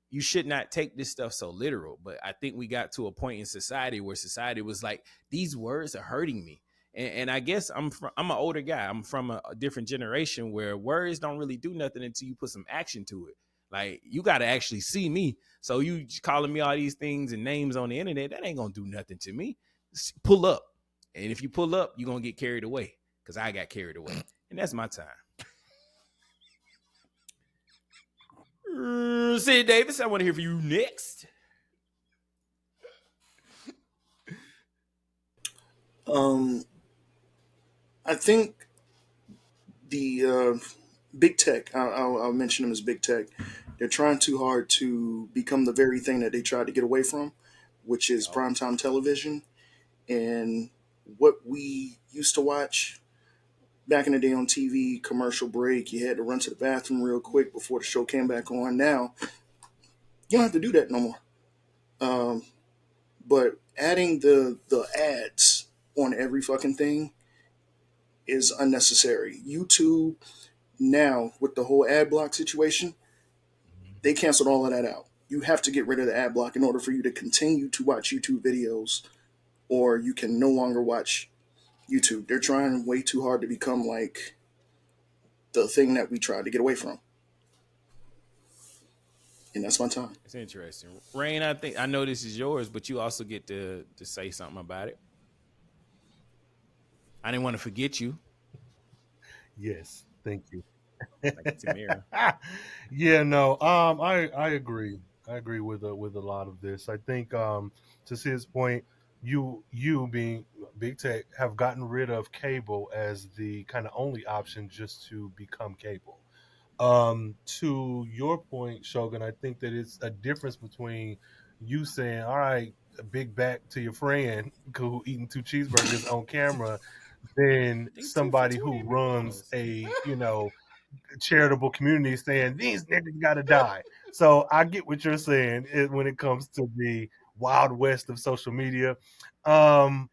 you should not take this stuff so literal. But I think we got to a point in society where society was like, these words are hurting me. And I guess I'm an older guy. I'm from a different generation where words don't really do nothing until you put some action to it. Like, you got to actually see me. So you calling me all these things and names on the internet, that ain't going to do nothing to me. Pull up. And if you pull up, you're going to get carried away, because I got carried away. And that's my time. Sid Davis, I want to hear from you next. I think the big tech, I'll mention them as big tech, they're trying too hard to become the very thing that they tried to get away from, which is primetime television. And what we used to watch back in the day on TV, commercial break, you had to run to the bathroom real quick before the show came back on. Now, you don't have to do that no more. But adding the ads on every fucking thing, is unnecessary. YouTube now, with the whole ad block situation, they canceled all of that out. You have to get rid of the ad block in order for you to continue to watch YouTube videos, or you can no longer watch YouTube. They're trying way too hard to become like the thing that we tried to get away from. And that's my time. It's interesting. Rhayne, I know this is yours, but you also get to say something about it. I didn't want to forget you. Yes, thank you. Yeah, no, I agree. I agree with a lot of this. I think to Sid's point, you being big tech have gotten rid of cable as the kind of only option just to become cable. To your point, Shogun, I think that it's a difference between you saying, all right, a big back to your friend who eating 2 cheeseburgers on camera, than somebody who runs a, charitable community saying these niggas gotta die. So I get what you're saying when it comes to the wild west of social media. I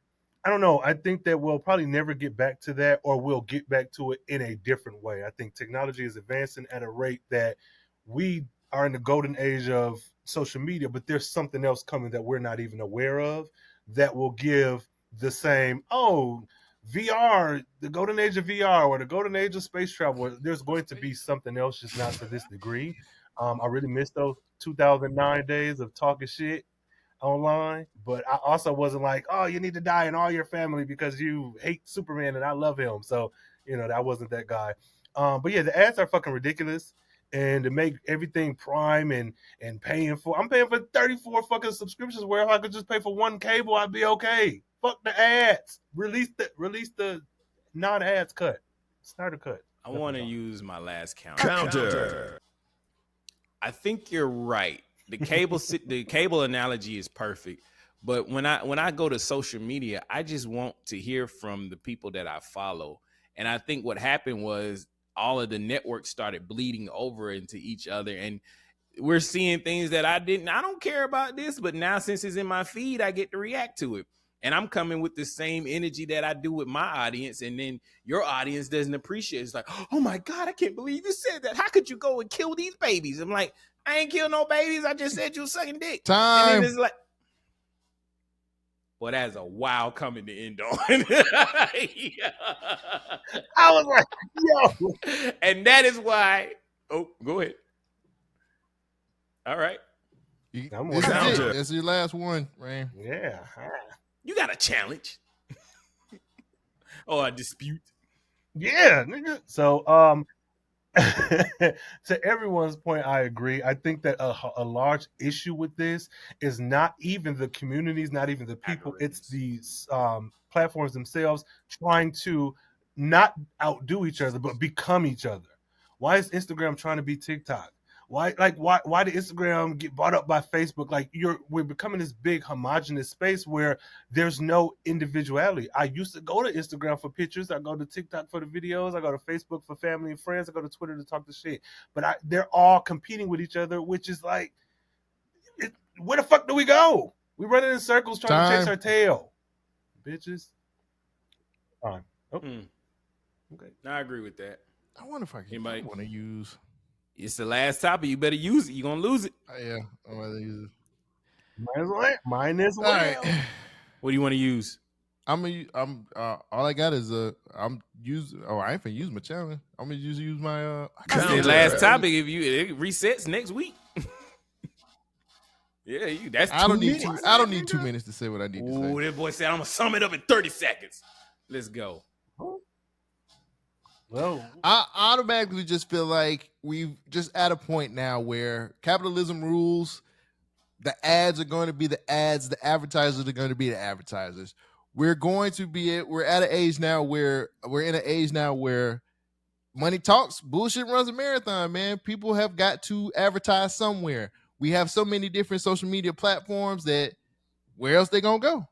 don't know. I think that we'll probably never get back to that, or we'll get back to it in a different way. I think technology is advancing at a rate that we are in the golden age of social media, but there's something else coming that we're not even aware of that will give the same, VR, the golden age of VR, or the golden age of space travel. There's going to be something else, just not to this degree. I really missed those 2009 days of talking shit online, but I also wasn't like, oh, you need to die in all your family because you hate Superman and I love him. So, that wasn't that guy. But yeah, the ads are fucking ridiculous. And to make everything prime and I'm paying for 34 fucking subscriptions, where if I could just pay for one cable, I'd be okay. Fuck the ads. Release the non-ads cut. Snyder cut. I want to use my last Counter. I think you're right. The cable analogy is perfect. But when I go to social media, I just want to hear from the people that I follow. And I think what happened was all of the networks started bleeding over into each other, and we're seeing things that I don't care about this, but now since it's in my feed, I get to react to it. And I'm coming with the same energy that I do with my audience, and then your audience doesn't appreciate it. It's like, oh my God, I can't believe you said that. How could you go and kill these babies? I'm like, I ain't kill no babies. I just said you was sucking dick. Time. And then it's like, well, that's a wow coming to end on. I was like, yo. And that is why. Oh, go ahead. All right. That's your last one, Rhayne. Yeah. You got a challenge. Or a dispute. Yeah, nigga. So, to everyone's point, I agree. I think that a large issue with this is not even the communities, not even the people. It's these platforms themselves trying to not outdo each other, but become each other. Why is Instagram trying to be TikTok? Why did Instagram get bought up by Facebook? Like we're becoming this big homogenous space where there's no individuality. I used to go to Instagram for pictures. I go to TikTok for the videos. I go to Facebook for family and friends. I go to Twitter to talk to shit. But they're all competing with each other, which is like, where the fuck do we go? We running in circles trying to chase our tail, bitches. Fine. Oh. Okay, I agree with that. I wonder if I want to use. It's the last topic. You better use it. You're going to lose it. Yeah, I'm going to use it. Mine as well. All right. What do you want to use? All I got is I ain't finna use my challenge. I'm going to use my the last topic. If it resets next week. Yeah, that's 2 minutes. I don't need 2 minutes to say what I need to say. Oh, that boy said I'm going to sum it up in 30 seconds. Let's go. Well, I automatically just feel like we've just at a point now where capitalism rules. The ads are going to be the ads. The advertisers are going to be the advertisers. We're at an age now where money talks, bullshit runs a marathon, man. People have got to advertise somewhere. We have so many different social media platforms that where else they gonna go?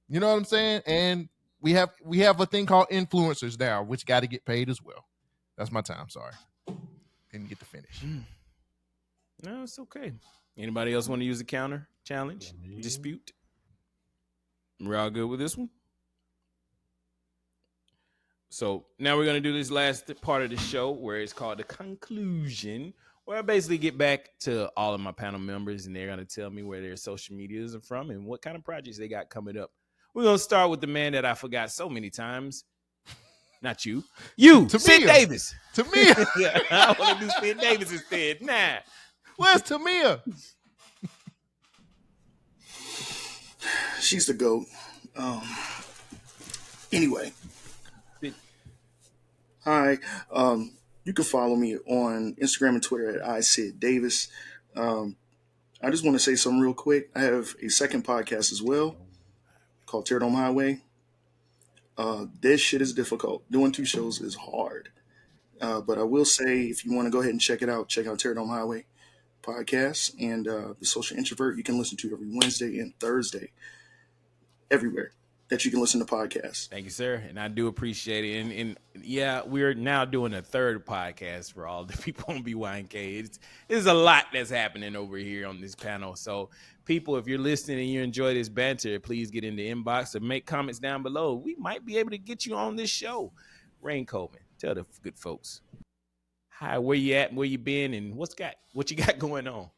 You know what I'm saying? And we have a thing called influencers now, which got to get paid as well. That's my time. Sorry, didn't get to finish. No, it's okay. Anybody else want to use a counter challenge dispute? We're all good with this one. So now we're going to do this last part of the show where it's called the conclusion, where I basically get back to all of my panel members and they're going to tell me where their social medias are from and what kind of projects they got coming up. We're going to start with the man that I forgot so many times. Not you. Sid Davis. Tamia. Yeah, I want to do Sid Davis instead. Nah. Where's Tamia? She's the GOAT. Anyway. Hi. You can follow me on Instagram and Twitter at iSidDavis. I just want to say something real quick. I have a second podcast as well called Tear Dome Highway. This shit is difficult. Doing 2 shows is hard. But I will say, if you want to go ahead and check it out, check out Tear Dome Highway podcast and The Social Introvert. You can listen to every Wednesday and Thursday, everywhere that you can listen to podcasts. Thank you, sir. And I do appreciate it. And yeah, we're now doing a third podcast for all the people on BYNK. There's a lot that's happening over here on this panel. So people, if you're listening and you enjoy this banter, please get in the inbox or make comments down below. We might be able to get you on this show. Rhayne Coleman, tell the good folks. Hi, where you at, where you been, and what you got going on?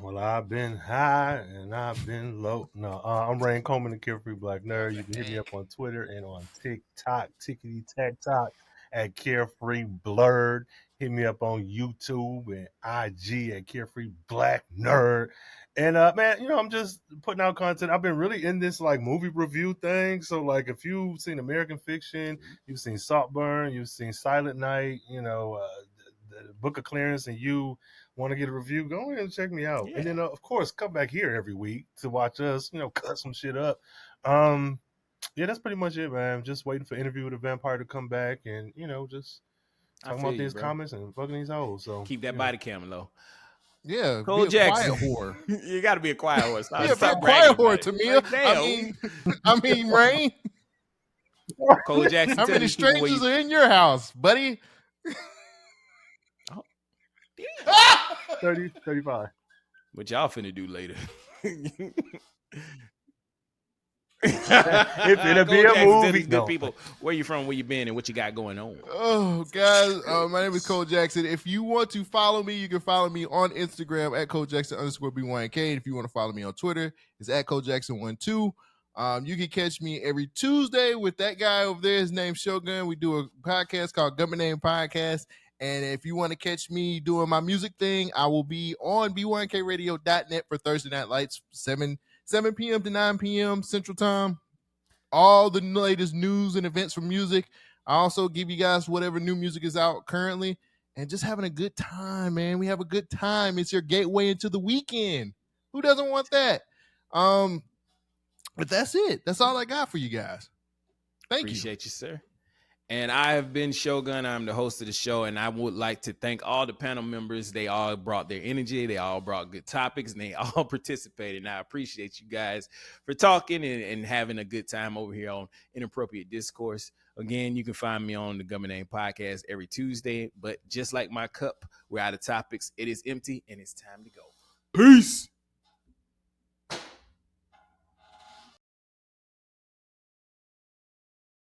Well, I've been high and I've been low. No, I'm Rhayne Coleman, the Carefree Black Nerd. You can hit me up on Twitter and on TikTok, tickety-tack-tock at Carefree Blurred. Hit me up on YouTube and IG at Carefree Black Nerd. And man, I'm just putting out content. I've been really in this like movie review thing. So like, if you've seen American Fiction, you've seen Saltburn, you've seen Silent Night, the Book of Clarence, and you want to get a review, go ahead and check me out. Yeah. And then, of course, come back here every week to watch us, cut some shit up. Yeah, that's pretty much it, man. Just waiting for Interview with a Vampire to come back and, just talking about these comments and fucking these hoes. So keep that body cam low. Yeah, Cole be Jackson. A quiet whore. You got to be a quiet whore. Yeah, be a quiet whore, Tamia. I mean, Rhayne. Cole Jackson. How many strangers are in your house, buddy? 30, 35. What y'all finna do later? If it'll be a movie. Good people, where you from, where you been, and what you got going on? Oh, guys, my name is Cole Jackson. If you want to follow me, you can follow me on Instagram at ColeJackson_BYNK. If you want to follow me on Twitter, it's at ColeJackson12. You can catch me every Tuesday with that guy over there. His name's Shogun. We do a podcast called Government Name Podcast. And if you want to catch me doing my music thing, I will be on bynkradio.net for Thursday Night Lights, 7 p.m. to 9 p.m. Central Time. All the latest news and events from music. I also give you guys whatever new music is out currently. And just having a good time, man. We have a good time. It's your gateway into the weekend. Who doesn't want that? But that's it. That's all I got for you guys. Appreciate you, sir. And I have been Shogun. I'm the host of the show, and I would like to thank all the panel members. They all brought their energy. They all brought good topics, and they all participated. And I appreciate you guys for talking and having a good time over here on Inappropriate Discourse. Again, you can find me on the Government Name Podcast every Tuesday. But just like my cup, we're out of topics. It is empty, and it's time to go. Peace.